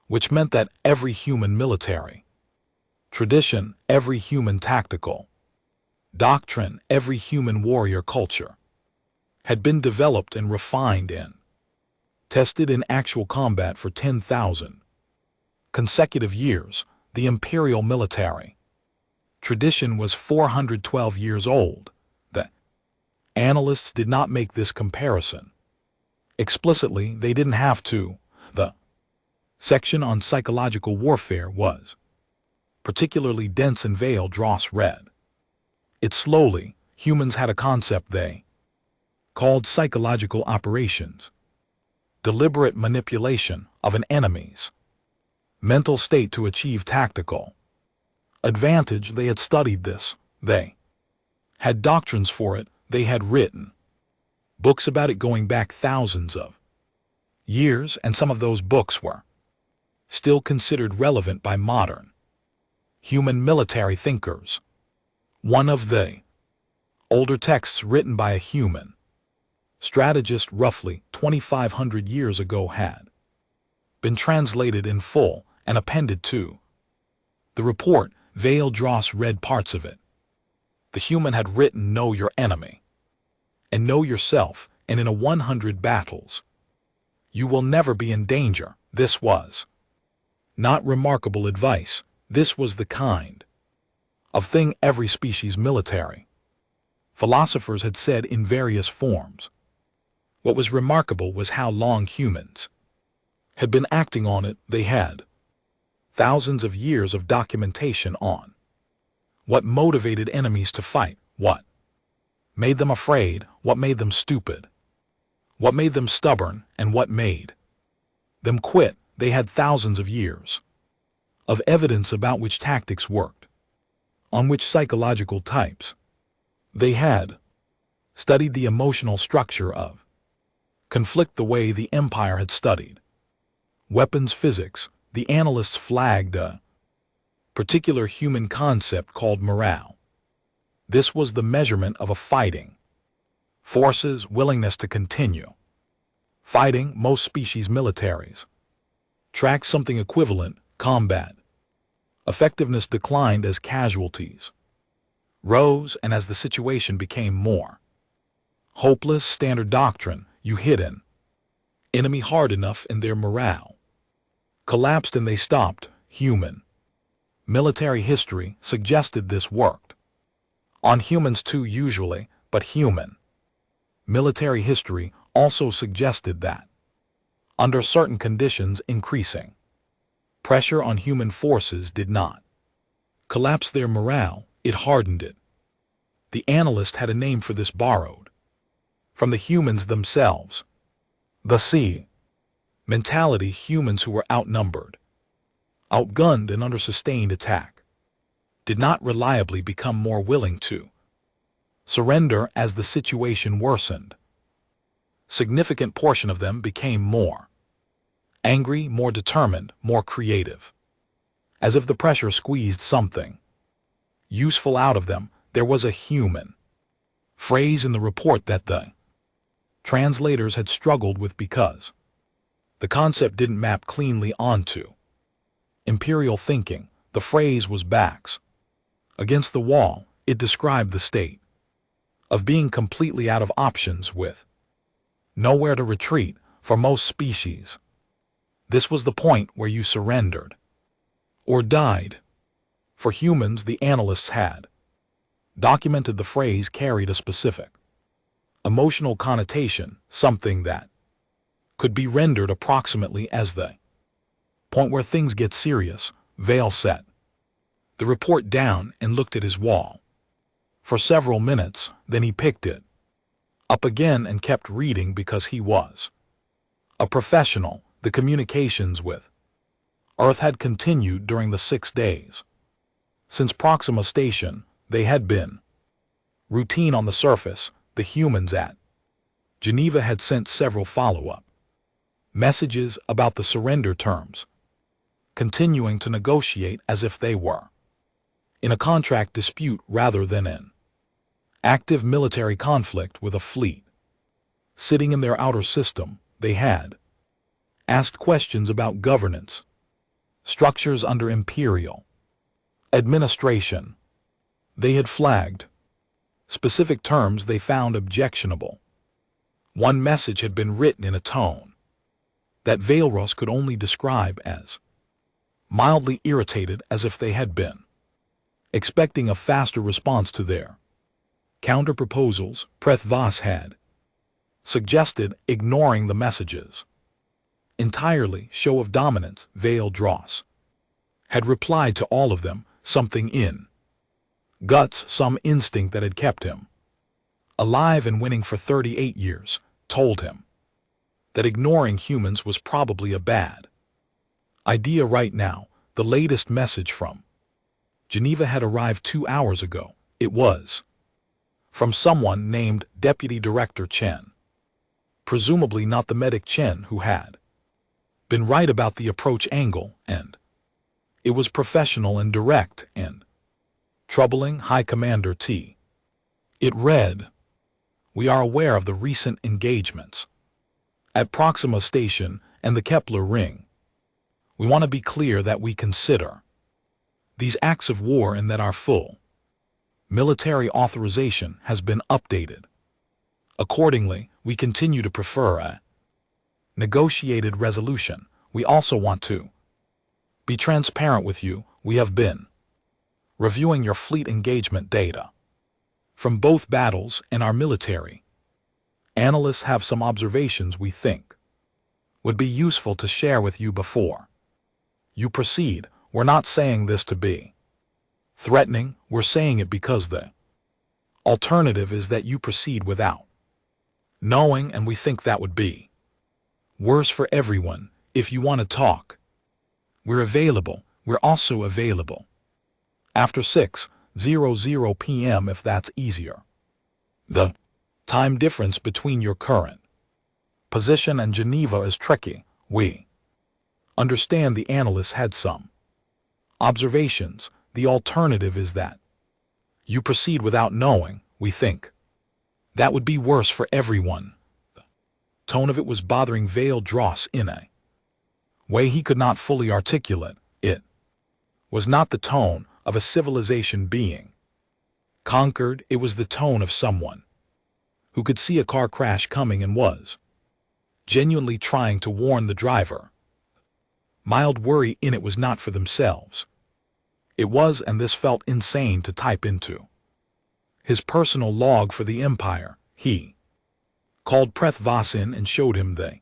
which meant that every human military tradition, every human tactical doctrine, every human warrior culture had been developed and refined and tested in actual combat for 10,000 consecutive years. The imperial military tradition was 412 years old. The analysts did not make this comparison explicitly. They didn't have to. The section on psychological warfare was particularly dense, and Valdros read it slowly. Humans had a concept they called psychological operations, deliberate manipulation of an enemy's mental state to achieve tactical advantage. They had studied this. They had doctrines for it. They had written books about it going back thousands of years, and some of those books were still considered relevant by modern human military thinkers. One of the older texts written by a human strategist roughly 2,500 years ago had been translated in full and appended to the report. Valdros read parts of it. The human had written, "Know your enemy and know yourself, and in a 100 battles you will never be in danger." This was not remarkable advice. This was the kind of thing every species military philosophers had said in various forms. What was remarkable was how long humans had been acting on it. They had thousands of years of documentation on what motivated enemies to fight, what made them afraid, what made them stupid, what made them stubborn, and what made them quit. They had thousands of years of evidence about which tactics worked, on which psychological types. They had studied the emotional structure of conflict the way the Empire had studied weapons physics. The analysts flagged a particular human concept called morale. This was the measurement of a fighting force's willingness to continue fighting. Most species militaries track something equivalent. Combat effectiveness declined as casualties rose, and as the situation became more hopeless, standard doctrine, you hit an enemy hard enough and their morale collapsed and they stopped. Human military history suggested this worked on humans too usually, but human military history also suggested that under certain conditions increasing pressure on human forces did not collapse their morale, it hardened it. The analyst had a name for this borrowed from the humans themselves. The C mentality, humans who were outnumbered, outgunned, and under sustained attack did not reliably become more willing to surrender as the situation worsened. Significant portion of them became more angry, more determined, more creative. As if the pressure squeezed something useful out of them. There was a human phrase in the report that the translators had struggled with because the concept didn't map cleanly onto imperial thinking. The phrase was backs against the wall. It described the state of being completely out of options with nowhere to retreat for most species. This was the point where you surrendered or died. For humans, the analysts had documented the phrase carried a specific emotional connotation, something that could be rendered approximately as the point where things get serious. Vale set the report down and looked at his wall for several minutes, then he picked it up again and kept reading because he was a professional. The communications with Earth had continued during the 6 days. Since Proxima Station, they had been routine on the surface. The humans at Geneva had sent several follow-up messages about the surrender terms, continuing to negotiate as if they were in a contract dispute rather than an active military conflict with a fleet sitting in their outer system. They had asked questions about governance, structures under imperial administration. They had flagged specific terms they found objectionable. One message had been written in a tone that Valeros could only describe as mildly irritated, as if they had been expecting a faster response to their counter-proposals. Prethvas had suggested ignoring the messages entirely. Show of dominance. Vale Dross had replied to all of them, something in guts, some instinct that had kept him alive and winning for 38 years, told him that ignoring humans was probably a bad idea right now. The latest message from Geneva had arrived 2 hours ago. It was from someone named Deputy Director Chen, presumably not the medic Chen who had been right about the approach angle, and it was professional and direct and troubling. High Commander T. It read, "We are aware of the recent engagements at Proxima Station and the Kepler Ring. We want to be clear that we consider these acts of war and that our full military authorization has been updated. Accordingly, we continue to prefer a negotiated resolution. We also want to be transparent with you. We have been reviewing your fleet engagement data from both battles, and our military analysts have some observations we think would be useful to share with you before you proceed. We're not saying this to be threatening. We're saying it because the alternative is that you proceed without knowing, and we think that would be worse for everyone. If you want to talk, we're available. We're also available after 6:00 p.m. if that's easier. The time difference between your current position and Geneva is tricky. We understand." The analysts had some observations. The alternative is that you proceed without knowing. We think that would be worse for everyone. The tone of it was bothering Vale Dross in a way he could not fully articulate. It was not the tone of a civilization being Conquered, it was the tone of someone who could see a car crash coming and was genuinely trying to warn the driver. Mild worry in it was not for themselves. It was, and this felt insane to type into his personal log for the Empire. He called Preth Voss in and showed him the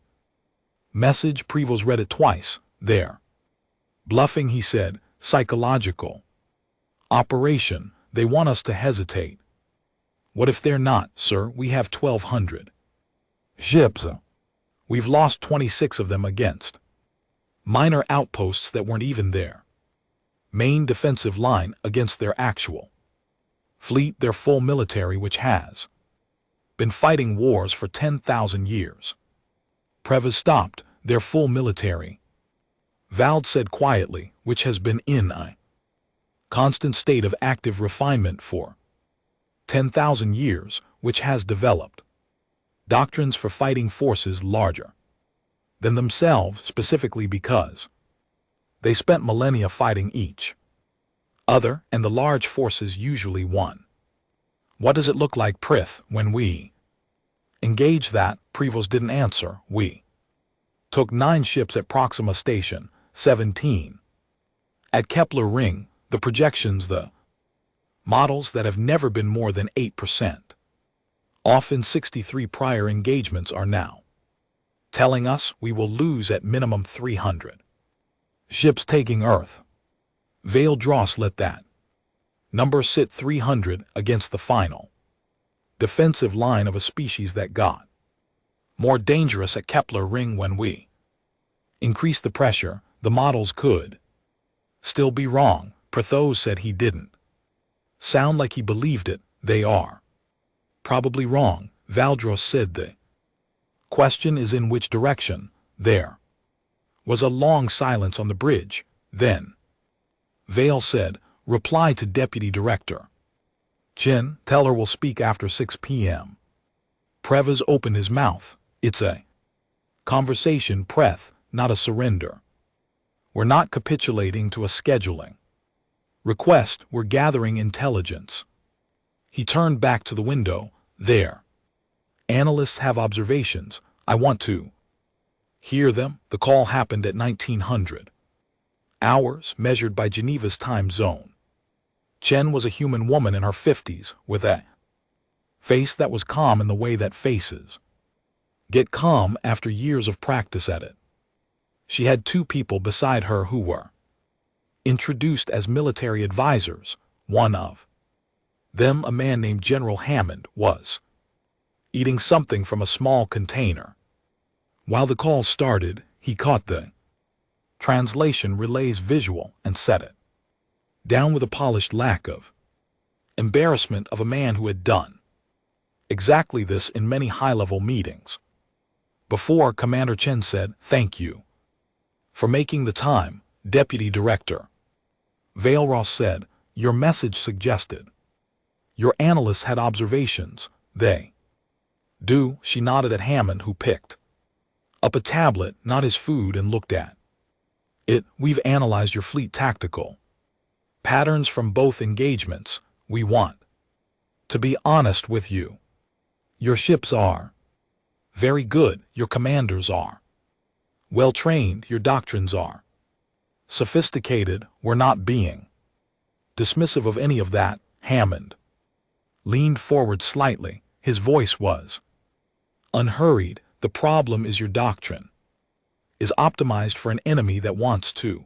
message. Prevost read it twice. There. Bluffing, he said. Psychological operation. They want us to hesitate. What if they're not, sir? We have 1,200 ships. We've lost 26 of them against minor outposts that weren't even their main defensive line against their actual fleet, their full military, which has been fighting wars for 10,000 years. Prevost stopped. Their full military, Vald said quietly, which has been in a constant state of active refinement for 10,000 years, which has developed doctrines for fighting forces larger than themselves, specifically because they spent millennia fighting each other, and the large forces usually won. What does it look like, Prith, when we engage? That? Prevost didn't answer. We took 9 ships at Proxima Station, 17 at Kepler Ring, the projections, the models that have never been more than 8% off in 63 prior engagements are now telling us we will lose at minimum 300 ships taking Earth. Vale Dross let that number sit. 300 against the final defensive line of a species that got more dangerous at Kepler Ring. When we increase the pressure, the models could still be wrong. Prethos said he didn't sound like he believed it. They are probably wrong. Valdros said the question is in which direction. There was a long silence on the bridge. Then Vale said, reply to Deputy Director Chen, tell her we'll speak after 6 p.m. Prevost opened his mouth. It's a conversation, Preth, not a surrender. We're not capitulating to a scheduling request. We're gathering intelligence. He turned back to the window. There. Analysts have observations. I want to hear them. The call happened at 1900 hours, measured by Geneva's time zone. Chen was a human woman in her 50s, with a face that was calm in the way that faces get calm after years of practice at it. She had 2 people beside her who were introduced as military advisors. One of them, a man named General Hammond, was eating something from a small container. While the call started, he caught the translation relay's visual and set it down with a polished lack of embarrassment of a man who had done exactly this in many high-level meetings before. Commander Chen said, thank you for making the time, Deputy Director. Vale Ross said, your message suggested your analysts had observations. They do. She nodded at Hammond, who picked up a tablet, not his food, and looked at it. We've analyzed your fleet tactical patterns from both engagements. We want to be honest with you. Your ships are very good. Your commanders are well trained. Your doctrines are sophisticated. We're not being dismissive of any of that. Hammond leaned forward slightly. His voice was unhurried. The problem is your doctrine is optimized for an enemy that wants to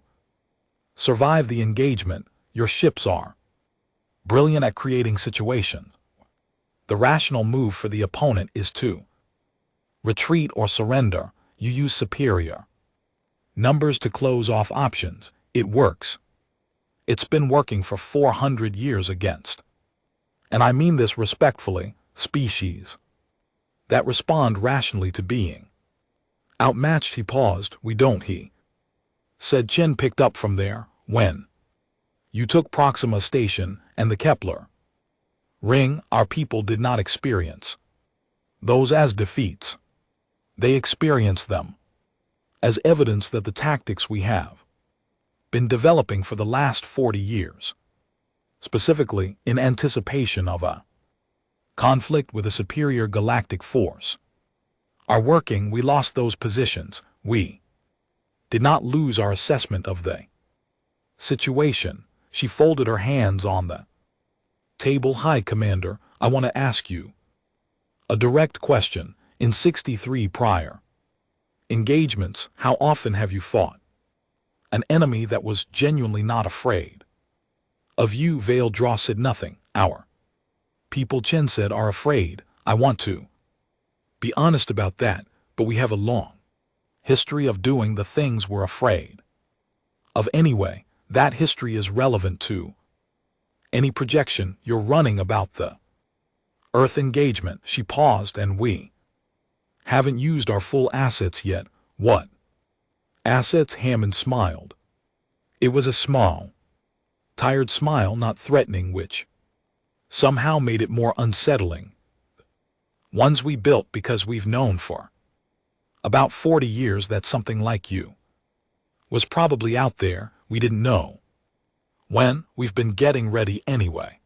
survive the engagement. Your ships are brilliant at creating situations. The rational move for the opponent is to retreat or surrender. You use superior numbers to close off options. It works. It's been working for 400 years against, and I mean this respectfully, species that respond rationally to being outmatched. He paused. We don't, he said. Chen picked up from there. When you took Proxima Station and the Kepler Ring, our people did not experience those as defeats. They experienced them as evidence that the tactics we have been developing for the last 40 years specifically in anticipation of a conflict with a superior galactic force. Our working, we lost those positions. We did not lose our assessment of the situation. She folded her hands on the table. Hi, Commander, I want to ask you a direct question. In 63 prior engagements, how often have you fought an enemy that was genuinely not afraid of you? Vale Draw said nothing. Our people, Chen said, are afraid. I want to be honest about that, but we have a long history of doing the things we're afraid of anyway. That history is relevant to any projection you're running about the Earth engagement. She paused. And we haven't used our full assets yet. What assets? Hammond smiled. It was a small, tired smile, not threatening, which somehow made it more unsettling. Ones we built because we've known for about 40 years that something like you was probably out there. We didn't know when. We've been getting ready anyway.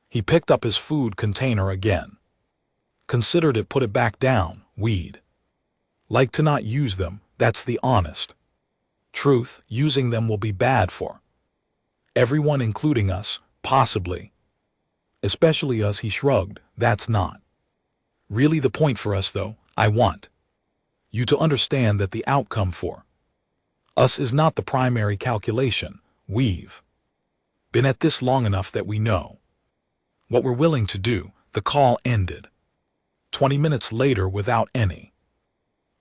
He picked up his food container again, considered it, put it back down. We'd like to not use them. That's the honest truth. Using them will be bad for everyone, including us, possibly, especially us. He shrugged. That's not really the point for us, though. I want you to understand that the outcome for us is not the primary calculation. We've been at this long enough that we know what we're willing to do. The call ended 20 minutes later without any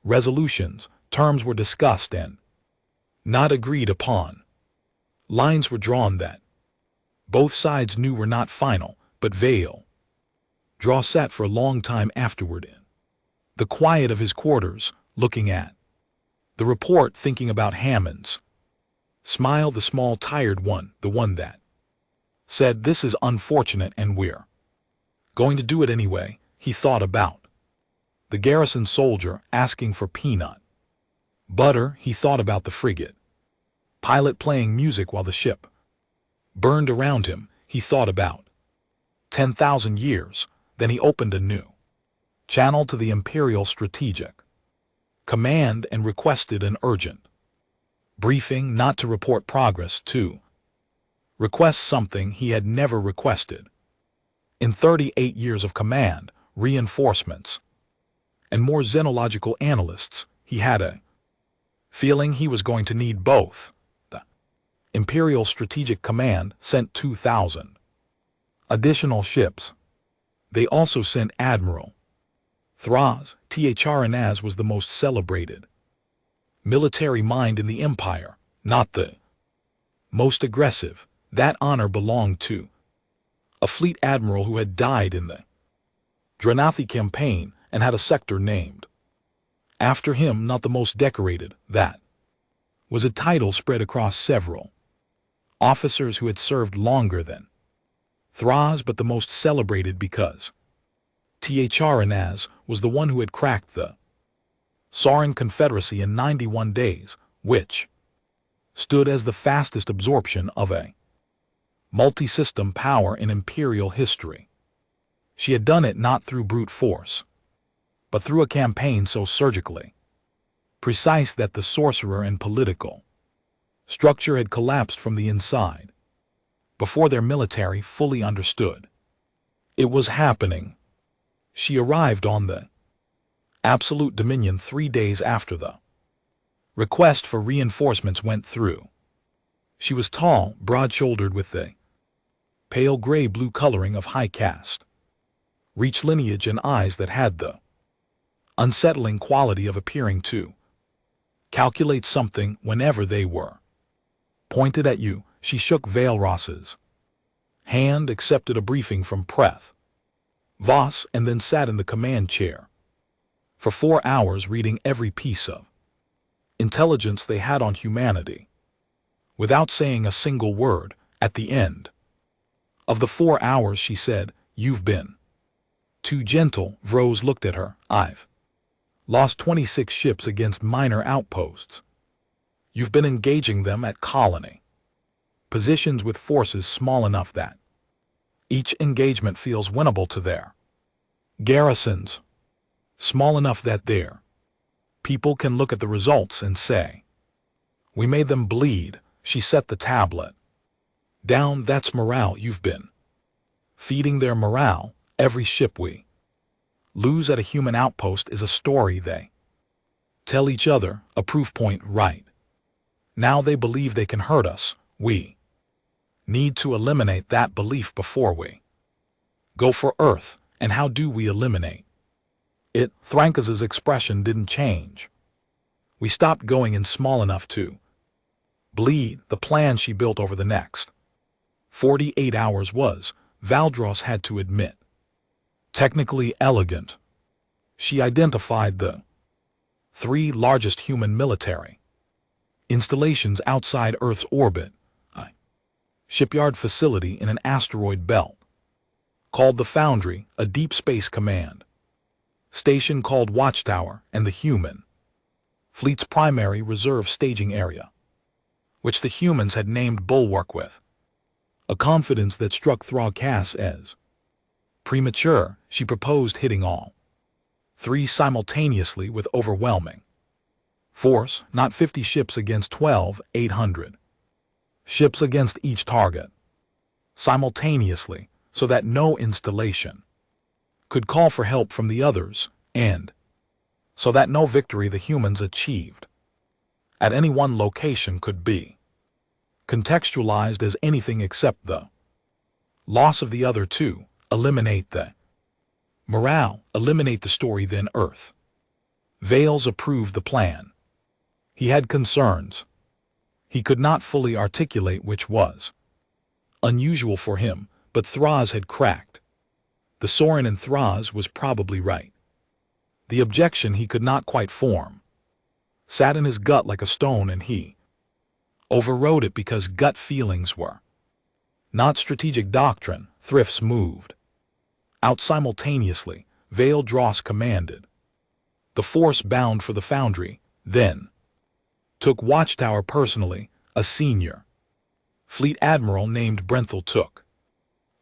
resolutions. Terms were discussed and not agreed upon. Lines were drawn that both sides knew were not final, but Vale Draw sat for a long time afterward in the quiet of his quarters, looking at the report, thinking about Hammond's smile, the small, tired one, the one that said, "This is unfortunate and we're going to do it anyway." He thought about the garrison soldier asking for peanut butter. He thought about the frigate pilot playing music while the ship burned around him. He thought about 10,000 years. Then he opened a new channel to the Imperial Strategic Command and requested an urgent briefing, not to report progress, to request something he had never requested in 38 years of command: reinforcements and more xenological analysts. He had a feeling he was going to need both. The Imperial Strategic Command sent 2,000 additional ships. They also sent Admiral Thraz. Thrnaz was the most celebrated military mind in the Empire, not the most aggressive. That honor belonged to a fleet admiral who had died in the Dranathi campaign and had a sector named after him. Not the most decorated. That was a title spread across several officers who had served longer than Thraz, but the most celebrated because Thrnaz was the one who had cracked the Sauran Confederacy in 91 days, which stood as the fastest absorption of a multi-system power in Imperial history. She had done it not through brute force, but through a campaign so surgically precise that the sorcerer and political structure had collapsed from the inside before their military fully understood it was happening. She arrived on the absolute Dominion 3 days after the request for reinforcements went through. She was tall, broad-shouldered, with the pale gray-blue coloring of high caste, rich lineage, and eyes that had the unsettling quality of appearing to calculate something whenever they were pointed at you. She shook Vale Ross's hand, accepted a briefing from Preth Voss, and then sat in the command chair for 4 hours, reading every piece of intelligence they had on humanity, without saying a single word. At the end of the 4 hours, she said, "You've been too gentle." Vrose looked at her. "I've lost 26 ships against minor outposts. You've been engaging them at Colony Positions with forces small enough that each engagement feels winnable to their garrisons, small enough that their people can look at the results and say, "We made them bleed." She set the tablet down. "That's morale. You've been feeding their morale. Every ship we lose at a human outpost is a story they tell each other, a proof point, right? Now they believe they can hurt us. We need to eliminate that belief before we go for Earth. And how do we eliminate it?" Thrankas's expression didn't change. "We stopped going in small enough to bleed." The plan she built over the next 48 hours was, Valdros had to admit, technically elegant. She identified the 3 largest human military installations outside Earth's orbit, a shipyard facility in an asteroid belt called the Foundry, a deep space command station called Watchtower, and the human fleet's primary reserve staging area, which the humans had named Bulwark with a confidence that struck Thrakas as premature. She proposed hitting all 3 simultaneously with overwhelming force, not 50 ships against 12, 800 ships against each target simultaneously, so that no installation could call for help from the others, and so that no victory the humans achieved at any one location could be contextualized as anything except the loss of the other 2. Eliminate the morale, eliminate the story, then Earth. Vales approved the plan. He had concerns he could not fully articulate, which was unusual for him, but Thraz had cracked. The Soren in Thraz was probably right. The objection he could not quite form sat in his gut like a stone, and he overrode it because gut feelings were not strategic doctrine. Thrifts moved out simultaneously. Valdros commanded the force bound for the Foundry, then took Watchtower personally. A senior fleet admiral named Brenthal took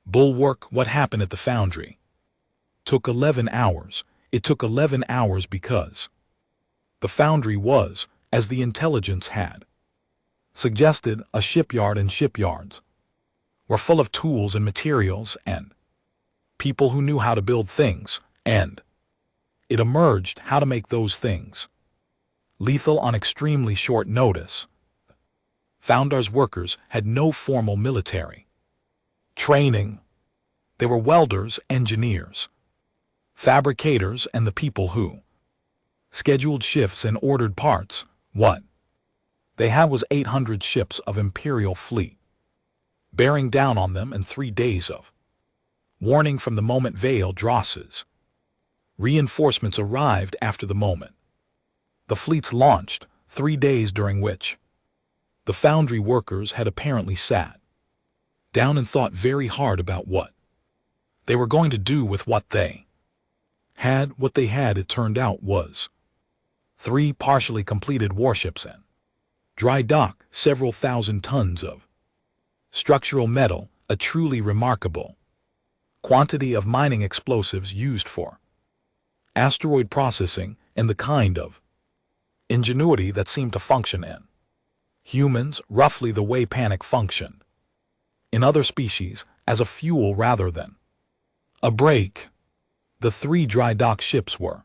Bulwark. What happened at the Foundry took 11 hours. It took 11 hours because the Foundry was, as the intelligence had suggested, a shipyard, and shipyards were full of tools and materials and people who knew how to build things, and it emerged how to make those things lethal on extremely short notice. Foundar's workers had no formal military training. They were welders, engineers, fabricators, and the people who scheduled shifts and ordered parts. What they had was 800 ships of Imperial fleet bearing down on them, and 3 days of warning from the moment Valdros's reinforcements arrived. After the moment the fleets launched, 3 days during which the Foundry workers had apparently sat down and thought very hard about what they were going to do with what they had. What they had, it turned out, was 3 partially completed warships and dry dock, several thousand tons of structural metal, a truly remarkable quantity of mining explosives used for asteroid processing, and the kind of ingenuity that seemed to function in humans roughly the way panic functioned in other species, as a fuel rather than a brake. The 3 dry dock ships were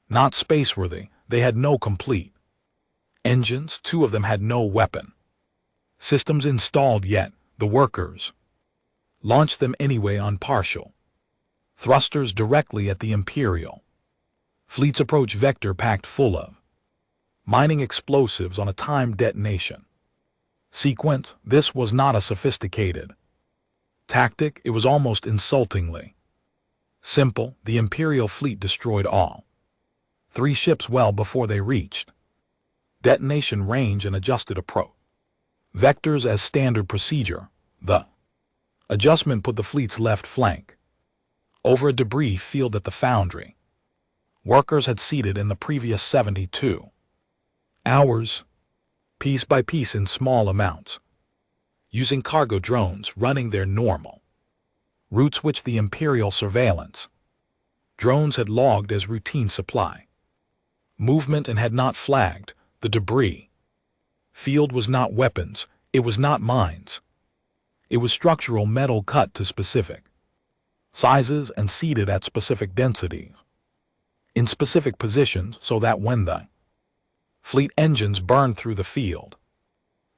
not spaceworthy. They had no complete engines. 2 of them had no weapon systems installed yet. The workers launched them anyway on partial thrusters directly at the Imperial fleet's approach vector packed full of mining explosives on a timed detonation sequence. This was not a sophisticated tactic. It was almost insultingly simple. The Imperial fleet destroyed all 3 ships well before they reached detonation range and adjusted approach vectors as standard procedure. The adjustment put the fleet's left flank over a debris field that the Foundry workers had seeded in the previous 72 hours, piece by piece in small amounts. using cargo drones running their normal routes which the Imperial surveillance drones had logged as routine supply movement and had not flagged the debris field was not weapons, it was not mines. It was structural metal cut to specific sizes and seated at specific densities, in specific positions so that when the fleet engines burned through the field,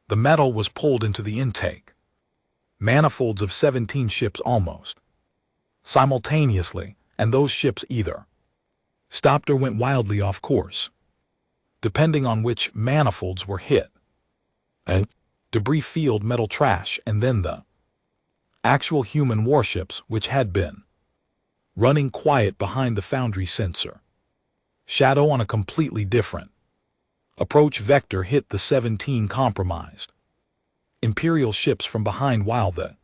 the metal was pulled into the intake. Manifolds of 17 ships almost simultaneously, and those ships either stopped or went wildly off course, depending on which manifolds were hit. And debris field metal trash, and then the actual human warships which had been running quiet behind the foundry sensor shadow on a completely different approach vector hit the 17 compromised Imperial ships from behind while the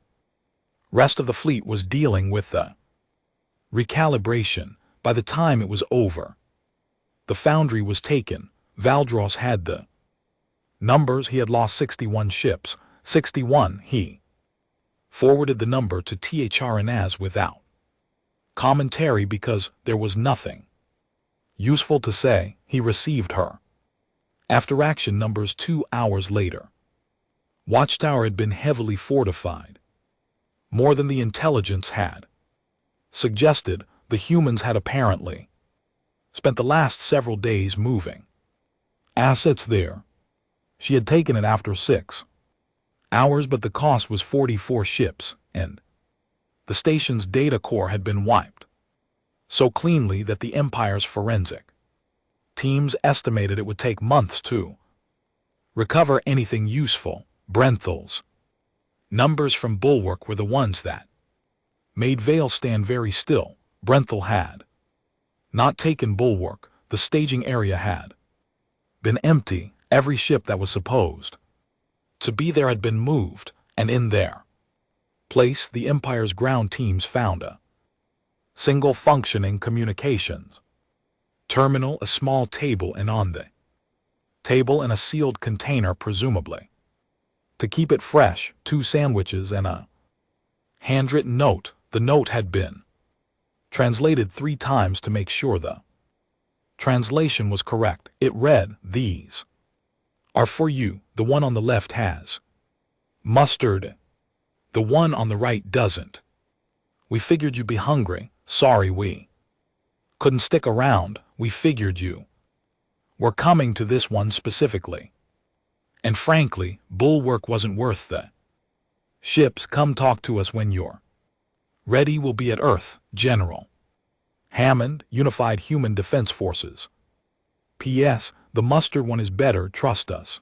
rest of the fleet was dealing with the recalibration. By the time it was over, the foundry was taken. Valdros had the numbers. He had lost 61 ships. 61. He forwarded the number to THRNAS without commentary because there was nothing useful to say. He received her after action numbers 2 hours later. Watchtower had been heavily fortified, more than the intelligence had suggested. The humans had apparently spent the last several days moving assets there. She had taken it after 6 hours, but the cost was 44 ships, and the station's data core had been wiped so cleanly that the Empire's forensic teams estimated it would take months to recover anything useful. Brenthal's numbers from Bulwark were the ones that made Vale stand very still. Brenthal had not taken Bulwark. The staging area had been empty. Every ship that was supposed to be there had been moved, and in their place the Empire's ground teams found a single functioning communications terminal, a small table, and on the table in a sealed container, presumably to keep it fresh, 2 sandwiches and a handwritten note. The note had been translated 3 times to make sure the translation was correct. It read, "These are for you. The one on the left has mustard. The one on the right doesn't. We figured you'd be hungry. Sorry we couldn't stick around. We figured you were coming to this one specifically. And frankly, Bulwark wasn't worth the ships. Come talk to us when you're ready. We'll be at Earth. General Hammond, Unified Human Defense Forces. P.S. The mustard one is better, trust us."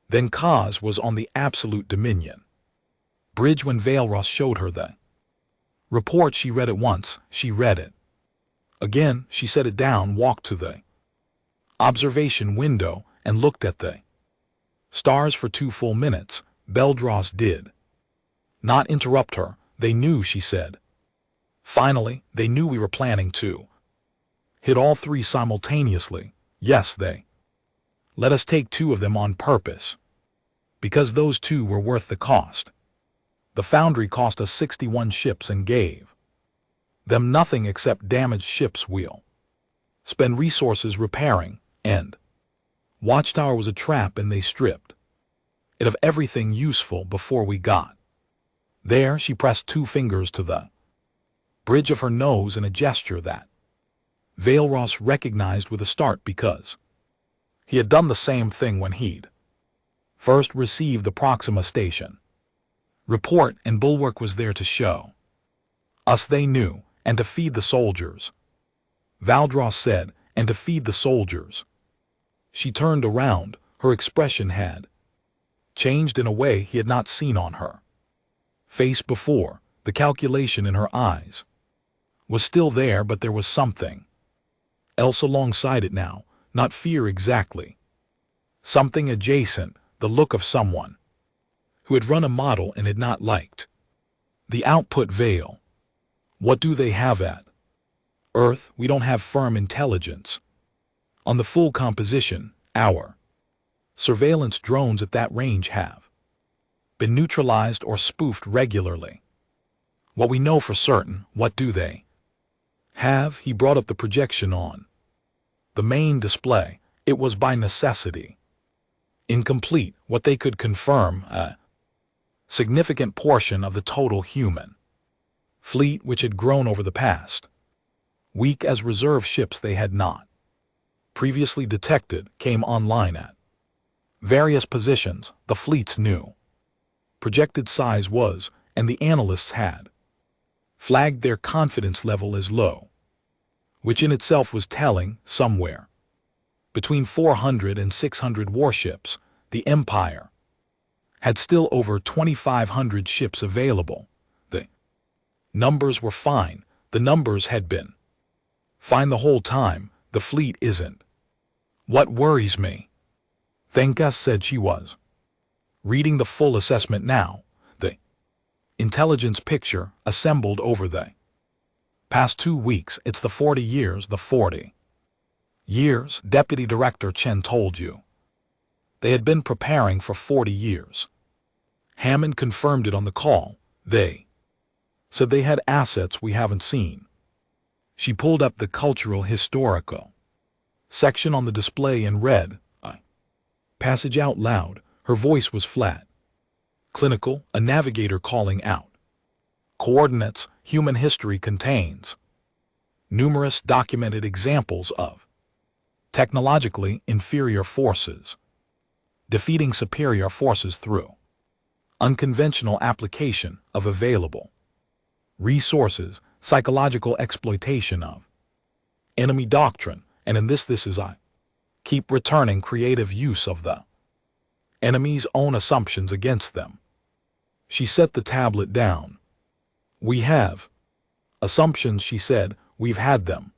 Then Kaz was on the Absolute Dominion bridge when Valeros showed her the report. She read it once, she read it again, she set it down, walked to the observation window, and looked at the stars for 2 full minutes. Beldros did not interrupt her. "They knew," she said. "Finally, they knew we were planning to hit all 3 simultaneously. Yes, they let us take 2 of them on purpose, because those 2 were worth the cost. The foundry cost us 61 ships and gave them nothing except damaged ships. We'll spend resources repairing, and Watchtower was a trap, and they stripped it of everything useful before we got there." She pressed 2 fingers to the bridge of her nose in a gesture that Valeros recognized with a start, because he had done the same thing when he'd first received the Proxima Station report, and Bulwark was there to show us they knew, and to feed the soldiers. Valdros said, "And to feed the soldiers." She turned around. Her expression had changed in a way he had not seen on her face before. The calculation in her eyes was still there, but there was something else alongside it now. Not fear exactly. Something adjacent, the look of someone who had run a model and had not liked the output. Vale, what do they have at Earth? We don't have firm intelligence on the full composition. Our surveillance drones at that range have been neutralized or spoofed regularly. What we know for certain, what do they have? He brought up the projection on the main display. It was by necessity incomplete. What they could confirm, a significant portion of the total human fleet which had grown over the past week as reserve ships they had not previously detected came online at various positions. The fleet's new projected size was, and the analysts had flagged their confidence level as low, which in itself was telling. Somewhere between 400 and 600 warships, the Empire had still over 2,500 ships available. The numbers were fine. The numbers had been fine the whole time. The fleet isn't what worries me. Thank said she was reading the full assessment now. The intelligence picture assembled over the past 2 weeks. It's the 40 years, the 40 years, Deputy Director Chen told you. They had been preparing for 40 years. Hammond confirmed it on the call. They said they had assets we haven't seen. She pulled up the cultural historical section on the display and read a passage out loud. Her voice was flat, clinical, a navigator calling out coordinates. Human history contains numerous documented examples of technologically inferior forces defeating superior forces through unconventional application of available resources, psychological exploitation of enemy doctrine, and in this is I keep returning creative use of the enemy's own assumptions against them. She set the tablet down. We have assumptions, she said. We've had them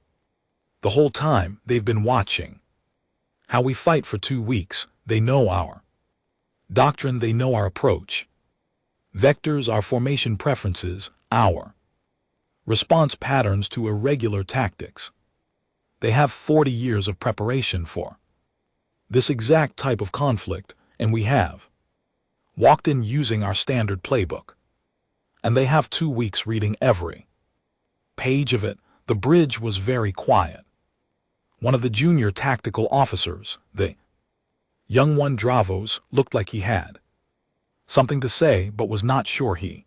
the whole time. They've been watching how we fight for 2 weeks. They know our doctrine. They know our approach vectors, our formation preferences, our response patterns to irregular tactics. They have 40 years of preparation for this exact type of conflict, and we have walked in using our standard playbook. And they have 2 weeks reading every page of it. The bridge was very quiet. One of the junior tactical officers, the young one Dravos, looked like he had something to say but was not sure he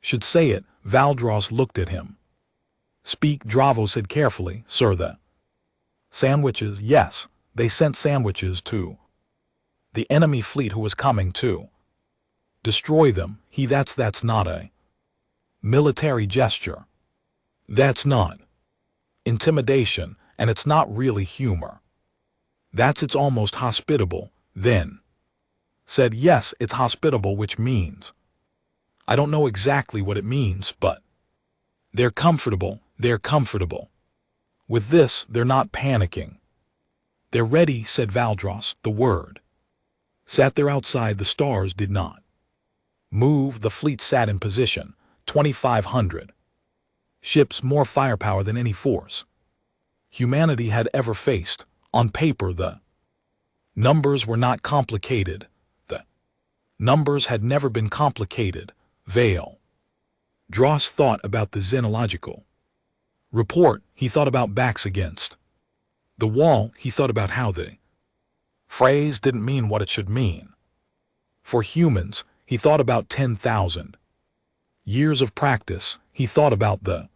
should say it. Valdros looked at him. Speak, Dravos said carefully. Sir, the sandwiches? Yes, they sent sandwiches to the enemy fleet who was coming to destroy them. That's not a military gesture. That's not intimidation, and it's not really humor. It's almost hospitable. Then said, yes, it's hospitable, which means I don't know exactly what it means, but they're comfortable. They're comfortable with this. They're not panicking. They're ready, said Valdros. The word sat there outside. The stars did not move. The fleet sat in position. 2,500 ships, more firepower than any force humanity had ever faced. On paper, the numbers were not complicated. The numbers had never been complicated. Vale Dross thought about the xenological report. He thought about backs against the wall. He thought about how the phrase didn't mean what it should mean. For humans, he thought about 10,000 years of practice. He thought about the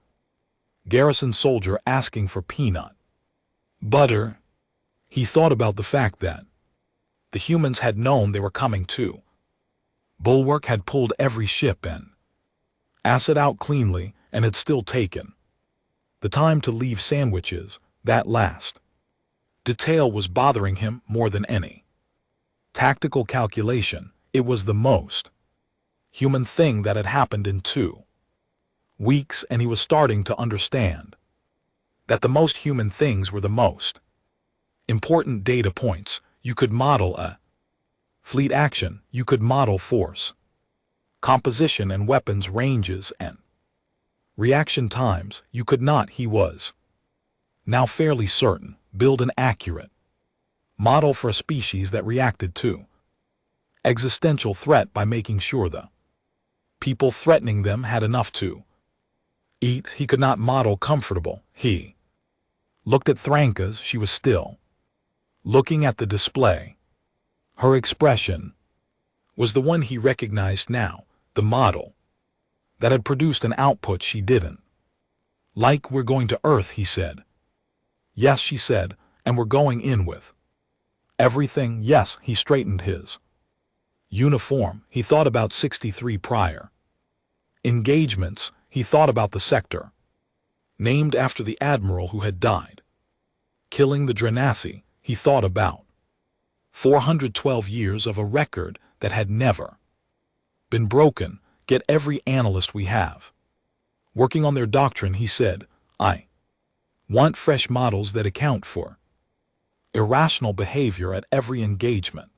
garrison soldier asking for peanut butter. He thought about the fact that the humans had known they were coming too. Bulwark had pulled every ship and asset out cleanly and had still taken the time to leave sandwiches. That last detail was bothering him more than any tactical calculation. It was the most human thing that had happened in 2 weeks, and he was starting to understand that the most human things were the most important data points. You could model a fleet action. You could model force composition and weapons ranges and reaction times. You could not, he was now fairly certain, build an accurate model for a species that reacted to Existential threat by making sure the people threatening them had enough to eat. He could not model comfortable. He looked at Thranka's. She was still looking at the display. Her expression was the one he recognized now, the model that had produced an output she didn't like. We're going to Earth, he said. Yes, she said, and we're going in with everything. Yes, he straightened his uniform. He thought about 63 prior engagements. He thought about the sector named after the admiral who had died killing the Dranasi. He thought about 412 years of a record that had never been broken. Get every analyst we have working on their doctrine, he said. I want fresh models that account for irrational behavior at every engagement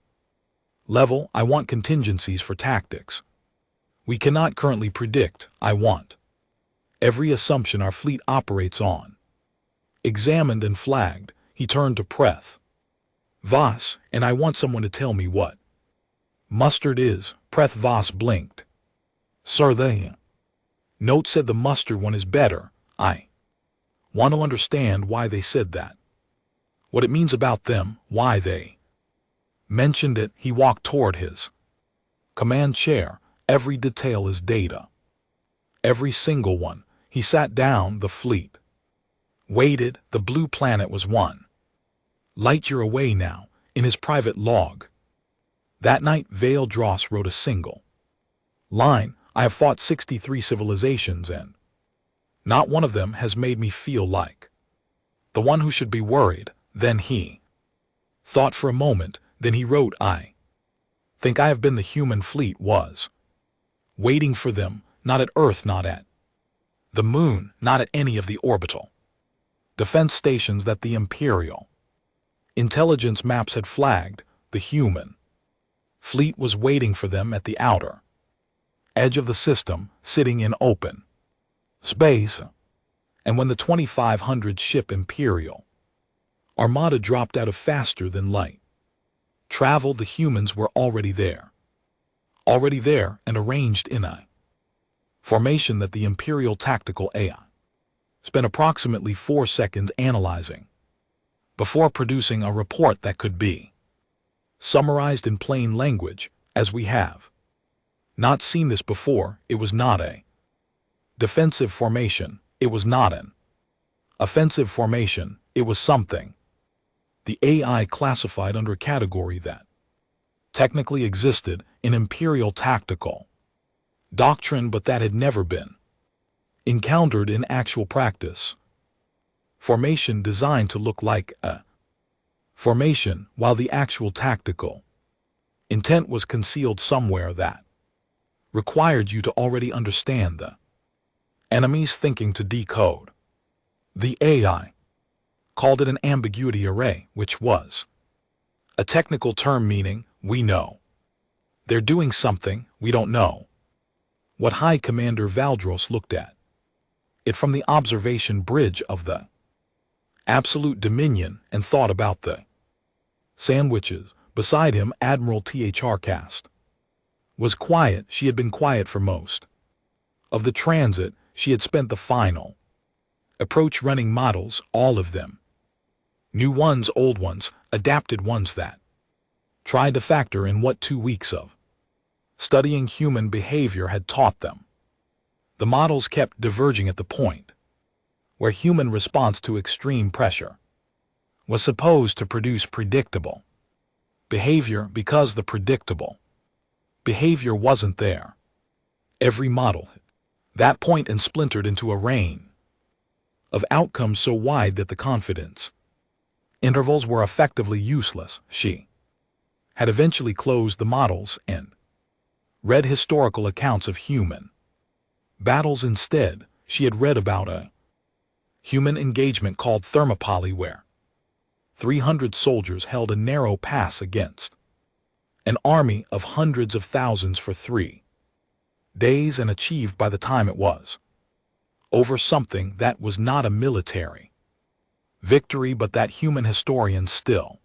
level. I want contingencies for tactics we cannot currently predict. I want every assumption our fleet operates on examined and flagged. He turned to Preth Voss, and I want someone to tell me what mustard is. Preth Voss blinked. Sir, the note said the mustard one is better. I want to understand why they said that, what it means about them, why they mentioned it. He walked toward his command chair. Every detail is data. Every single one. He sat down. The fleet waited. The blue planet was 1 light year away now. In his private log that night, Vale Dross wrote a single line. I have fought 63 civilizations, and not one of them has made me feel like the one who should be worried. Then he thought for a moment. Then he wrote, I think I have been the human fleet was waiting for them, not at Earth, not at the moon, not at any of the orbital defense stations that the Imperial intelligence maps had flagged. The human fleet was waiting for them at the outer edge of the system, sitting in open space. And when the 2500 ship Imperial Armada dropped out of faster than light travel, the humans were already there and arranged in a formation that the Imperial Tactical AI spent approximately 4 seconds analyzing before producing a report that could be summarized in plain language. As we have not seen this before, it was not a defensive formation. It was not an offensive formation. It was something the AI classified under a category that technically existed in Imperial tactical doctrine, but that had never been encountered in actual practice. Formation designed to look like a formation, while the actual tactical intent was concealed somewhere that required you to already understand the enemy's thinking to decode. The AI called it an ambiguity array, which was a technical term meaning we know they're doing something, we don't know what. High Commander Valdros looked at it from the observation bridge of the absolute dominion and thought about the sandwiches. Beside him, Admiral Thr Cast was quiet. She had been quiet for most of the transit. She had spent the final approach running models, all of them. New ones, old ones, adapted ones that tried to factor in what 2 weeks of studying human behavior had taught them. The models kept diverging at the point where human response to extreme pressure was supposed to produce predictable behavior, because the predictable behavior wasn't there. Every model hit that point and splintered into a rain of outcomes so wide that the confidence intervals were effectively useless. She had eventually closed the models and read historical accounts of human battles instead. She had read about a human engagement called Thermopylae, where 300 soldiers held a narrow pass against an army of hundreds of thousands for 3 days, and achieved by the time it was over something that was not a military victory, but that human historians still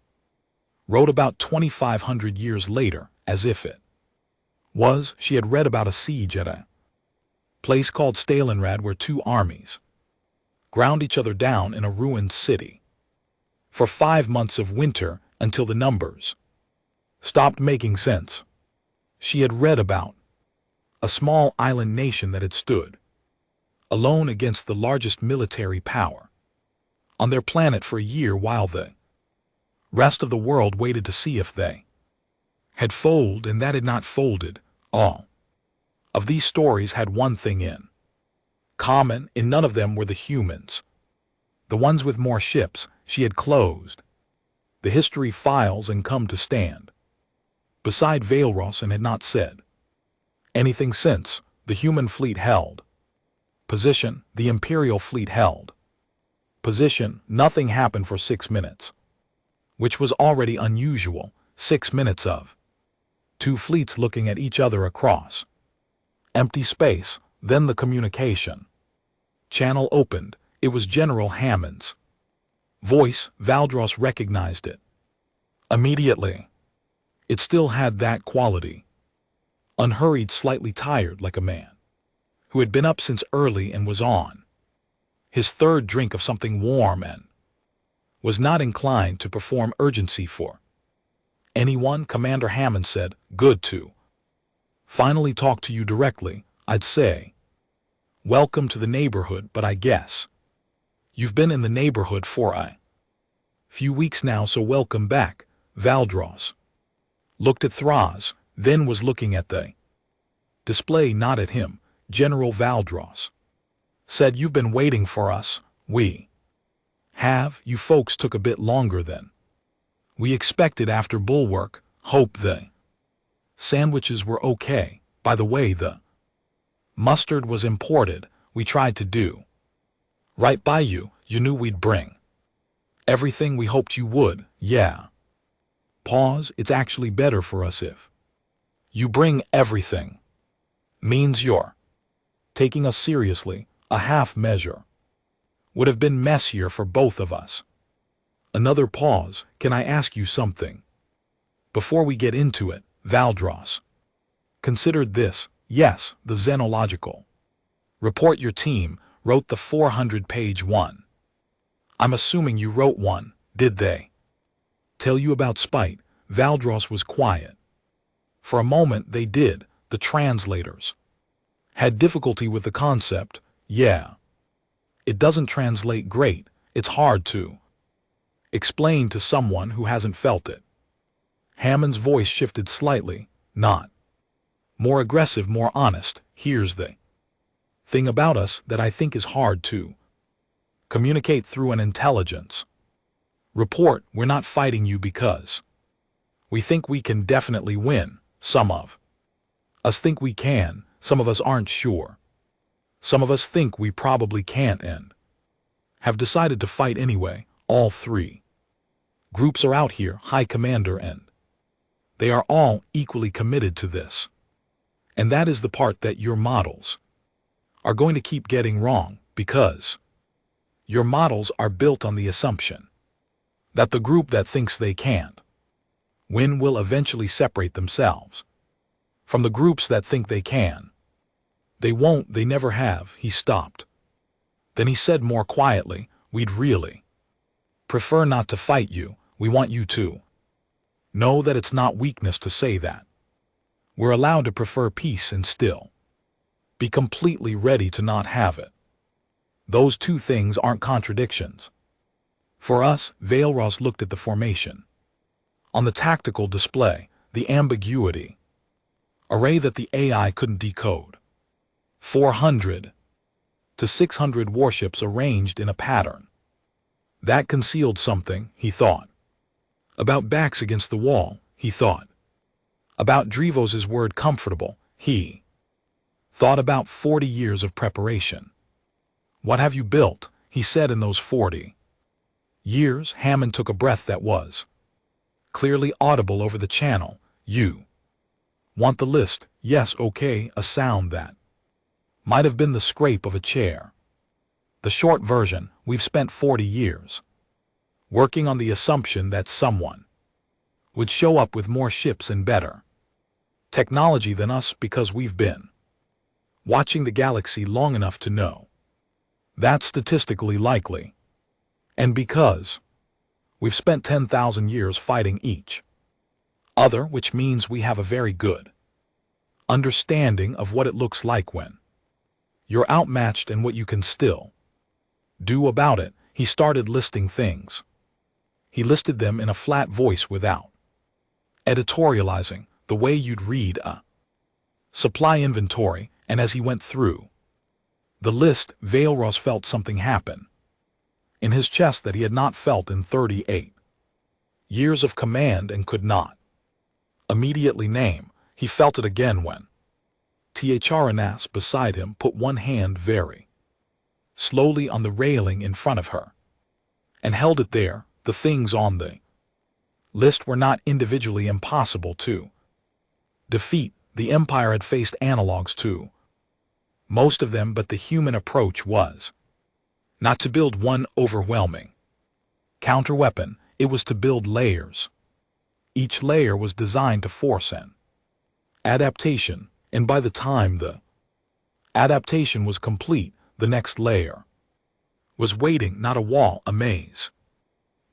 wrote about 2,500 years later as if it was she had read about a siege at a place called Stalingrad where two armies ground each other down in a ruined city for 5 months of winter until the numbers stopped making sense. She had read about a small island nation that had stood alone against the largest military power on their planet for a year while the rest of the world waited to see if they had folded, and that had not folded. All of these stories had one thing in common, and none of them were the humans. The ones with more ships, she had closed the history files and come to stand beside Valros and had not said anything since. The human fleet held position, the Imperial fleet held position. Nothing happened for 6 minutes, which was already unusual. 6 minutes of two fleets looking at each other across empty space. Then the communication channel opened. It was General Hammond's voice. Valdros recognized it immediately. It still had that quality. Unhurried, slightly tired, like a man who had been up since early and was on his third drink of something warm and was not inclined to perform urgency for anyone. Commander Hammond said, "Good to finally talk to you directly. I'd say welcome to the neighborhood, but I guess you've been in the neighborhood for a few weeks now, so welcome back." Valdros looked at Thraz, then was looking at the display, not at him. General Valdros said, "You've been waiting for us." "We have. You folks took a bit longer than we expected after Bulwark. Hope the sandwiches were okay. By the way, the mustard was imported. We tried to do right by you. You knew we'd bring everything we hoped you would." "Yeah." Pause. "It's actually better for us if you bring everything. Means you're taking us seriously. A half measure would have been messier for both of us." Another pause. "Can I ask you something before we get into it?" Valdros considered this. "Yes." The xenological report your team wrote, the 400-page one. "I'm assuming you wrote one. Did they tell you about Spite?" Valdros was quiet. For a moment they did. The translators had difficulty with the concept. "Yeah. It doesn't translate great. It's hard to explain to someone who hasn't felt it." Hammond's voice shifted slightly. "Not more aggressive, more honest. Here's the thing about us that I think is hard to communicate through an intelligence report. We're not fighting you because we think we can definitely win. Some of us think we can. Some of us aren't sure. Some of us think we probably can't and have decided to fight anyway. All three groups are out here, High Commander, and they are all equally committed to this. And that is the part that your models are going to keep getting wrong, because your models are built on the assumption that the group that thinks they can't win will eventually separate themselves from the groups that think they can. They won't. They never have." He stopped. Then he said more quietly, "We'd really prefer not to fight you. We want you to know that it's not weakness to say that. We're allowed to prefer peace and still be completely ready to not have it. Those two things aren't contradictions for us." Valros looked at the formation on the tactical display, the ambiguity array that the AI couldn't decode. 400 to 600 warships arranged in a pattern that concealed something. He thought about backs against the wall. He thought about Drevos's word comfortable. He thought about 40 years of preparation. "What have you built?" he said. "In those 40 years?" Hammond took a breath that was clearly audible over the channel. "You want the list?" "Yes." "Okay." A sound that might have been the scrape of a chair. "The short version, we've spent 40 years working on the assumption that someone would show up with more ships and better technology than us because we've been watching the galaxy long enough to know that's statistically likely. And because we've spent 10,000 years fighting each other, which means we have a very good understanding of what it looks like when you're outmatched and what you can still do about it. He started listing things. He listed them in a flat voice without editorializing, the way you'd read a supply inventory, and as he went through the list, Vailros felt something happen in his chest that he had not felt in 38 years of command and could not immediately name. He felt it again when Thrnas beside him put one hand very slowly on the railing in front of her and held it there. The things on the list were not individually impossible to defeat. The Empire had faced analogs to most of them, but the human approach was not to build one overwhelming counterweapon. It was to build layers. Each layer was designed to force an adaptation, and by the time the adaptation was complete, the next layer was waiting, not a wall, a maze,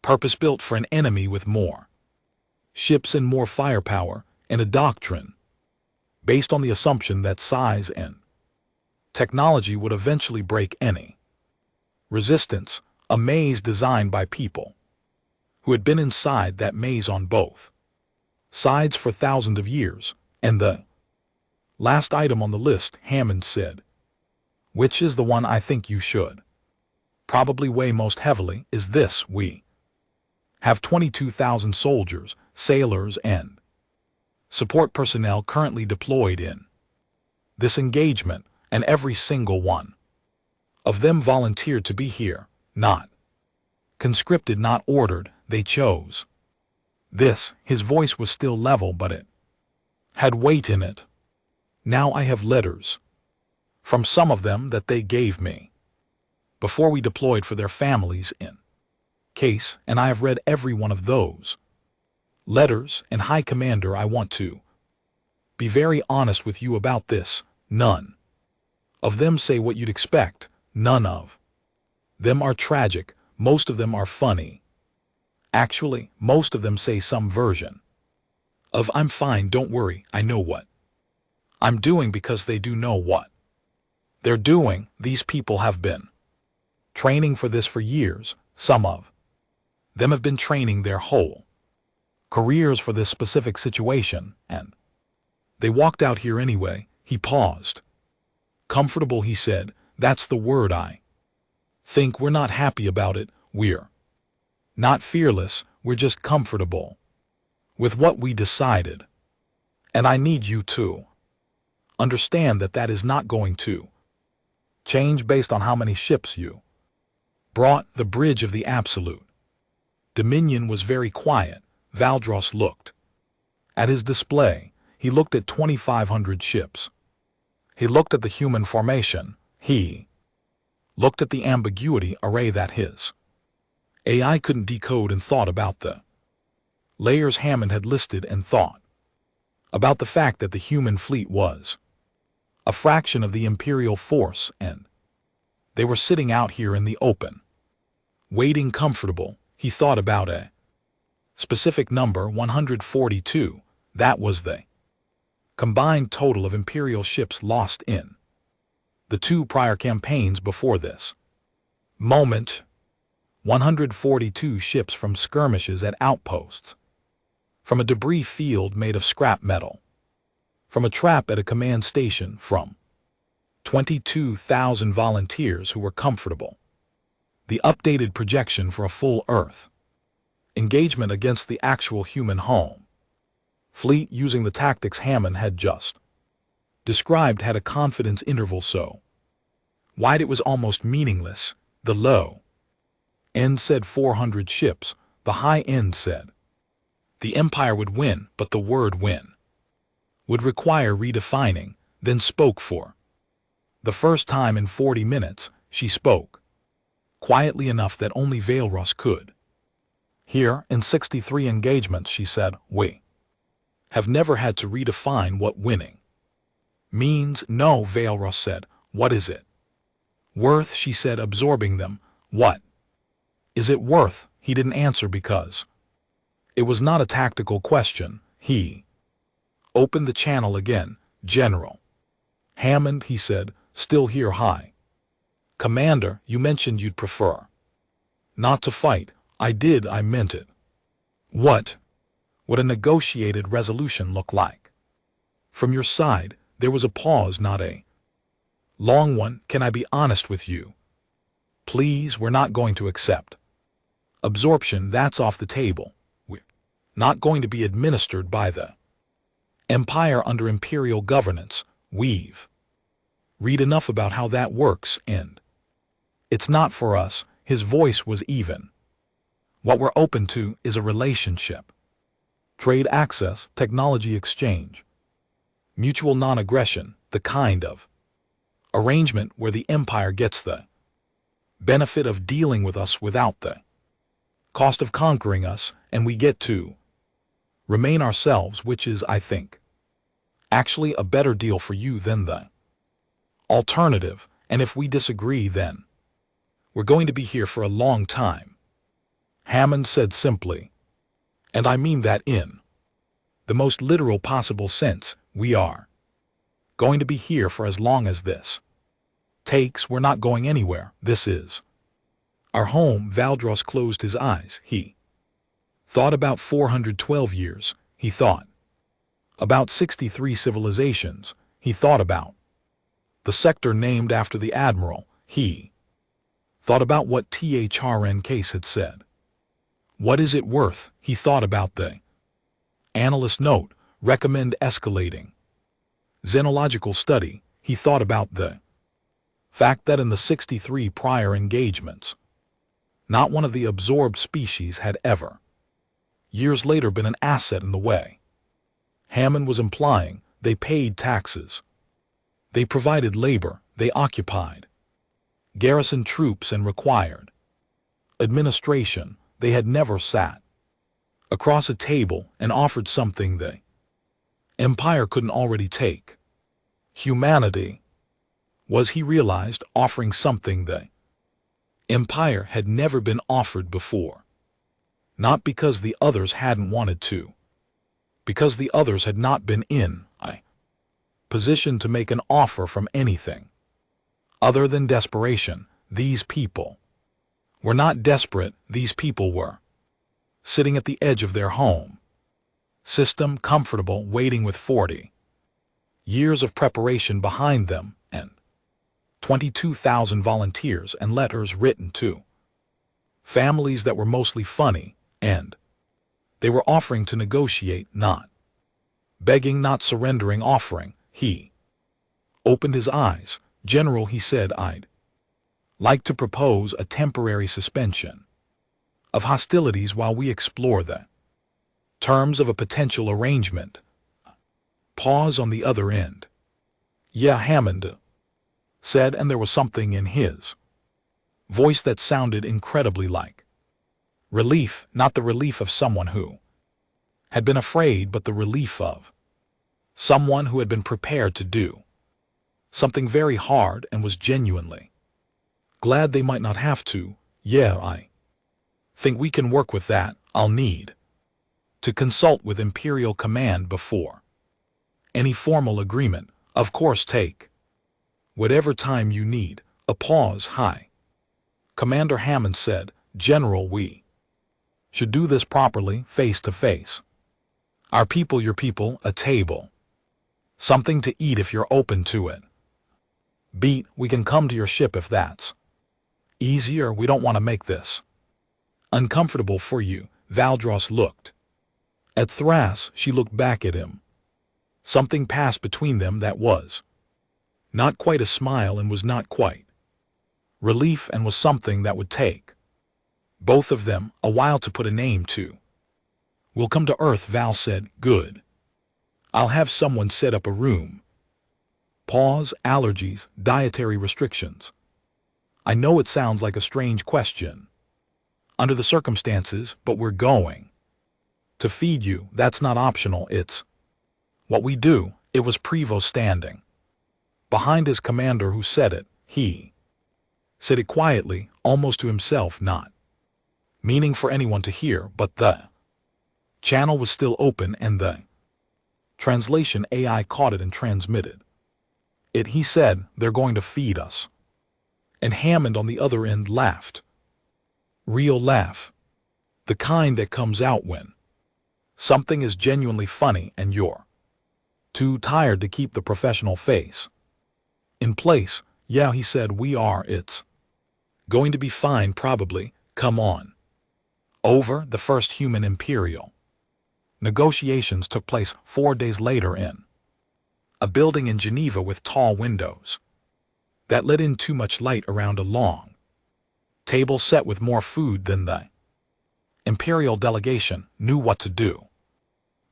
purpose-built for an enemy with more ships and more firepower, and a doctrine based on the assumption that size and technology would eventually break any resistance, a maze designed by people who had been inside that maze on both sides for thousands of years. And the last item on the list, Hammond said, which is the one I think you should probably weigh most heavily, is this: we have 22,000 soldiers, sailors, and support personnel currently deployed in this engagement, and every single one of them volunteered to be here, not conscripted, not ordered. They chose this. His voice was still level, but it had weight in it. Now I have letters from some of them that they gave me before we deployed for their families in case, and I have read every one of those letters, and High Commander, I want to be very honest with you about this. None of them say what you'd expect. None of them are tragic. Most of them are funny. Actually, most of them say some version of "I'm fine, don't worry, I know what I'm doing," because they do know what they're doing. These people have been training for this for years. Some of them have been training their whole careers for this specific situation, and they walked out here anyway. He paused. Comfortable, he said. That's the word. I think we're not happy about it. We're not fearless. We're just comfortable with what we decided. And I need you to understand that that is not going to change based on how many ships you brought. The bridge of the absolute dominion was very quiet. Valdros looked at his display. He looked at 2,500 ships. He looked at the human formation. He looked at the ambiguity array that his AI couldn't decode, and thought about the layers Hammond had listed, and thought about the fact that the human fleet was a fraction of the Imperial force, and they were sitting out here in the open, waiting comfortable. He thought about a specific number, 142. That was the combined total of Imperial ships lost in the 2 prior campaigns before this moment. 142 ships from skirmishes at outposts, from a debris field made of scrap metal, from a trap at a command station, from 22,000 volunteers who were comfortable. The updated projection for a full Earth engagement against the actual human home fleet using the tactics Hammond had just described had a confidence interval so wide it was almost meaningless. The low end said 400 ships. The high end said the Empire would win, but the word win would require redefining. Then spoke for the first time in 40 minutes. She spoke quietly enough that only Vailros could hear. In 63 engagements, she said, we have never had to redefine what winning means. No, Valros said. What is it? Worth, she said, absorbing them. What is it worth? He didn't answer because it was not a tactical question. He opened the channel again. General Hammond, he said, still here. Hi. Commander, you mentioned you'd prefer not to fight. I did, I meant it. What would a negotiated resolution look like? From your side, there was a pause, not a long one. Can I be honest with you? Please, we're not going to accept absorption. That's off the table. We're not going to be administered by the Empire under imperial governance. We've read enough about how that works, and it's not for us. His voice was even. What we're open to is a relationship, trade access, technology exchange, mutual non-aggression, the kind of arrangement where the Empire gets the benefit of dealing with us without the cost of conquering us, and we get to remain ourselves, which is, I think, actually a better deal for you than the alternative. And if we disagree, then we're going to be here for a long time. Hammond said simply, and I mean that in the most literal possible sense. We are going to be here for as long as this takes. We're not going anywhere. This is our home. Valdros closed his eyes. He thought about 412 years. He thought about 63 civilizations. He thought about the sector named after the admiral. He thought about what Thrn Case had said. What is it worth? He thought about the analyst note, recommend escalating xenological study. He thought about the fact that in the 63 prior engagements, not one of the absorbed species had ever, years later, been an asset in the way. Hammond was implying they paid taxes, they provided labor, they occupied garrison troops and required administration. They had never sat across a table and offered something the Empire couldn't already take. Humanity was, he realized, offering something the Empire had never been offered before. Not because the others hadn't wanted to, because the others had not been in a position to make an offer from anything other than desperation. These people were not desperate. These people were sitting at the edge of their home system, comfortable, waiting with 40 years of preparation behind them and 22,000 volunteers and letters written to families that were mostly funny, and they were offering to negotiate, not begging, not surrendering, offering. He opened his eyes. General, he said, I'd like to propose a temporary suspension of hostilities while we explore the terms of a potential arrangement. Pause on the other end. Yeah, Hammond said, and there was something in his voice that sounded incredibly like relief, not the relief of someone who had been afraid, but the relief of someone who had been prepared to do something very hard and was genuinely glad they might not have to. Yeah, I think we can work with that. I'll need to consult with Imperial Command before any formal agreement. Of course, take whatever time you need. A pause. Hi. Commander Hammond said, General, we should do this properly, face to face. Our people, your people, a table. Something to eat if you're open to it. Beat, we can come to your ship if that's easier. We don't want to make this uncomfortable for you. Valdros looked at Thras. She looked back at him. Something passed between them that was not quite a smile and was not quite relief, and was something that would take both of them a while to put a name to. We'll come to Earth, Val said. Good. I'll have someone set up a room. Pause. Allergies, dietary restrictions. I know it sounds like a strange question under the circumstances, but we're going to feed you. That's not optional. It's What we do, it was Prevost standing behind his commander who said it. He said it quietly, almost to himself, not meaning for anyone to hear, but the channel was still open and the translation AI caught it and transmitted it. He said, "They're going to feed us." And Hammond on the other end laughed. Real laugh. The kind that comes out when something is genuinely funny and you're too tired to keep the professional face in place. "Yeah," he said, "we are. It's going to be fine probably. Come on over." The first human imperial negotiations took place 4 days later in a building in Geneva with tall windows that let in too much light around a long table set with more food than the imperial delegation knew what to do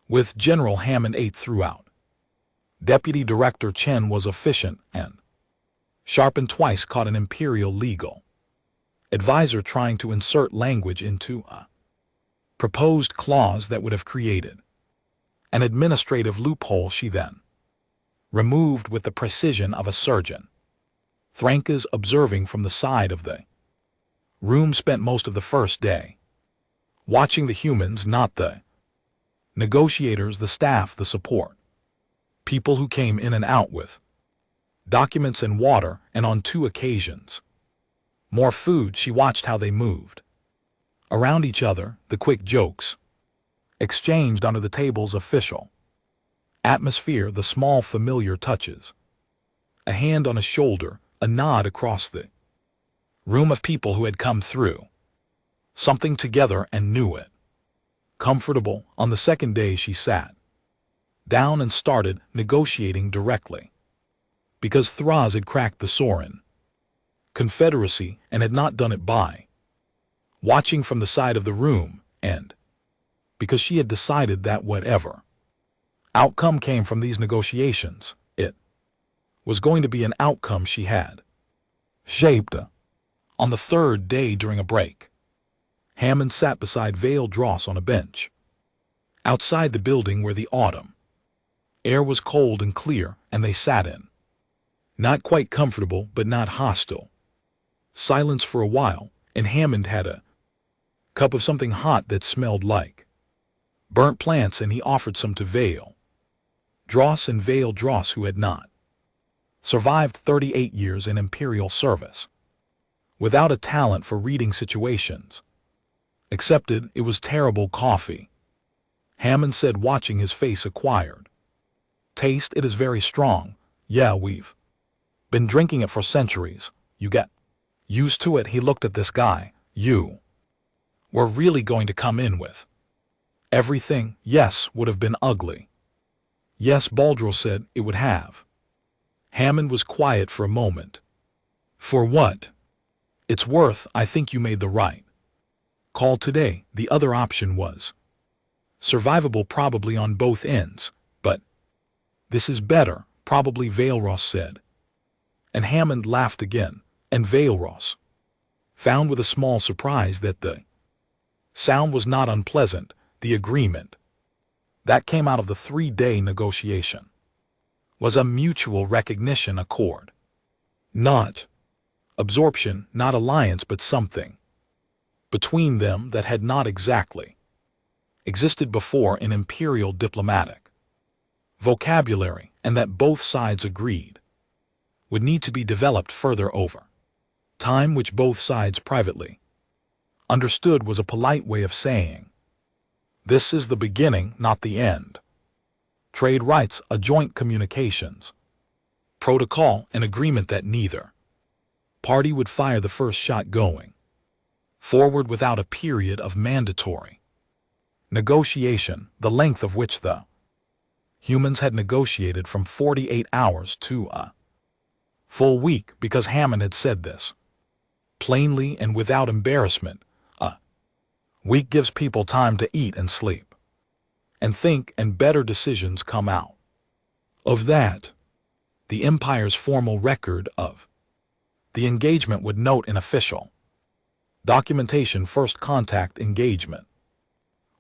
with. General Hammond ate throughout. Deputy Director Chen was efficient and sharp and twice caught an imperial legal advisor trying to insert language into a proposed clause that would have created an administrative loophole. She then removed with the precision of a surgeon. Thranka's observing from the side of the room spent most of the first day watching the humans, not the negotiators, the staff, the support people who came in and out with documents and water, and on 2 occasions more food. She watched how they moved around each other, the quick jokes exchanged under the table's official atmosphere, the small familiar touches, a hand on a shoulder, a nod across the room of people who had come through something together and knew it. Comfortable. On the second day she sat down and started negotiating directly, because Thraz had cracked the Sorin Confederacy and had not done it by watching from the side of the room, and because she had decided that whatever outcome came from these negotiations, it was going to be an outcome she had shaped. On the third day during a break, Hammond sat beside Vale Dross on a bench outside the building where the autumn air was cold and clear, and they sat in not quite comfortable but not hostile silence for a while, and Hammond had a cup of something hot that smelled like burnt plants, and he offered some to Vale Dross, and Vale Dross, who had not survived 38 years in imperial service without a talent for reading situations, accepted. It was terrible coffee, Hammond said, watching his face. Acquired taste. It is very strong. Yeah, we've been drinking it for centuries. You get used to it. He looked at this guy. You were really going to come in with everything? Yes, would have been ugly. Yes, Baldro said, it would have. Hammond was quiet for a moment. For what it's worth, I think you made the right call today. The other option was survivable, probably on both ends, but this is better, probably, Valeros said. And Hammond laughed again, and Valeros found with a small surprise that the sound was not unpleasant. The agreement that came out of the 3-day negotiation was a mutual recognition accord. Not absorption, not alliance, but something between them that had not exactly existed before in imperial diplomatic vocabulary, and that both sides agreed would need to be developed further over time, which both sides privately understood was a polite way of saying, this is the beginning, not the end. Trade rights, a joint communications protocol, an agreement that neither party would fire the first shot going forward without a period of mandatory negotiation, the length of which the humans had negotiated from 48 hours to a full week, because Hammond had said this plainly and without embarrassment. A week gives people time to eat and sleep and think, and better decisions come out of that. The Empire's formal record of the engagement would note in official documentation first contact engagement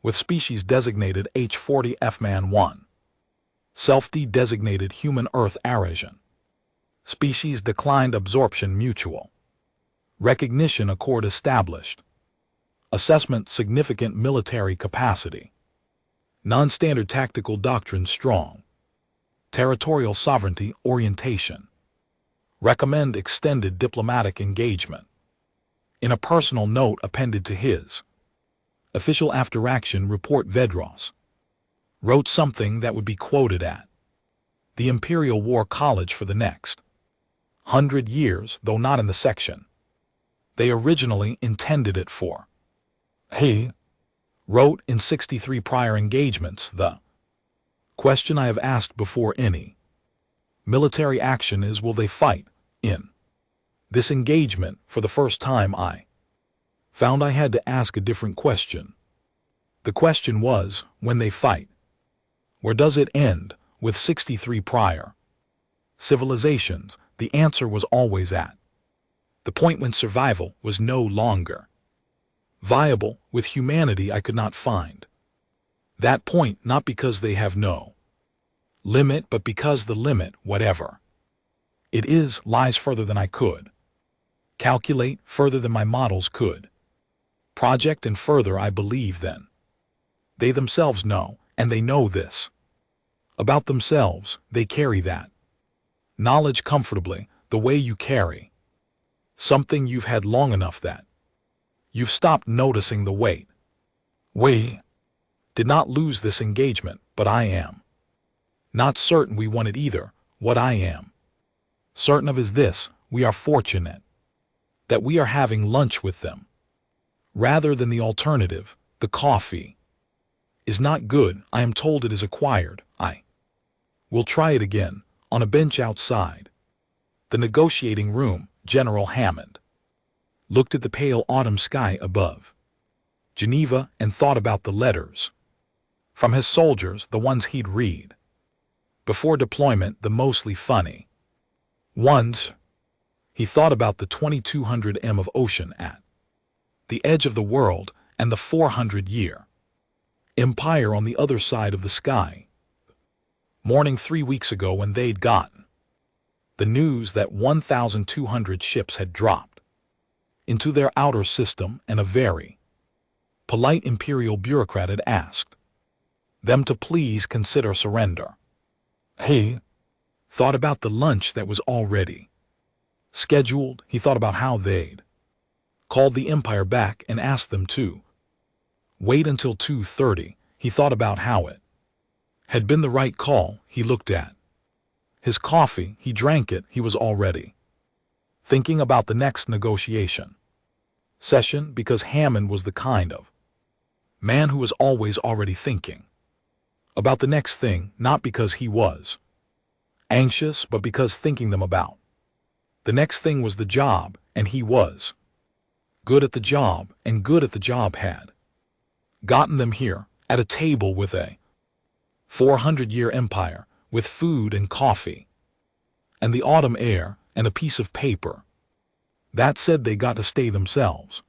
with species designated H40 F-Man 1. Self-designated human Earth Arasian. Species declined absorption mutual. Recognition accord established. Assessment significant military capacity. Non-standard tactical doctrine strong. Territorial sovereignty orientation. Recommend extended diplomatic engagement. In a personal note appended to his official after-action report, Vedros wrote something that would be quoted at the Imperial War College for the next 100 years, though not in the section they originally intended it for. He wrote in 63 prior engagements, the question I have asked before any military action is, will they fight? In this engagement, for the first time, I found I had to ask a different question. The question was, when they fight, where does it end? With 63 prior civilizations, the answer was always at the point when survival was no longer viable. With humanity, I could not find that point, not because they have no limit, but because the limit, whatever it is, lies further than I could calculate, further than my models could project, and further, I believe, than they themselves know. And they know this about themselves. They carry that knowledge comfortably, the way you carry something you've had long enough that you've stopped noticing the weight. We did not lose this engagement, but I am not certain we won it either. What I am certain of is this: we are fortunate that we are having lunch with them rather than the alternative. The coffee is not good. I am told it is acquired. I will try it again. On a bench outside the negotiating room, General Hammond looked at the pale autumn sky above Geneva and thought about the letters from his soldiers, the ones he'd read before deployment, the mostly funny ones. He thought about the 2200 m of ocean at the edge of the world and the 400-year empire on the other side of the sky. Morning 3 weeks ago, when they'd gotten the news that 1,200 ships had dropped into their outer system, and a very polite imperial bureaucrat had asked them to please consider surrender. He thought about the lunch that was already scheduled. He thought about how they'd called the Empire back and asked them to wait until 2:30. He thought about how it had been the right call. He looked at his coffee. He drank it. He was already thinking about the next negotiation session, because Hammond was the kind of man who was always already thinking about the next thing, not because he was anxious, but because thinking them about the next thing was the job, and he was good at the job, and good at the job had gotten them here at a table with a 400-year empire, with food and coffee and the autumn air and a piece of paper that said they got to stay themselves.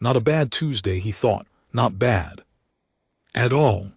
Not a bad Tuesday, he thought, not bad at all.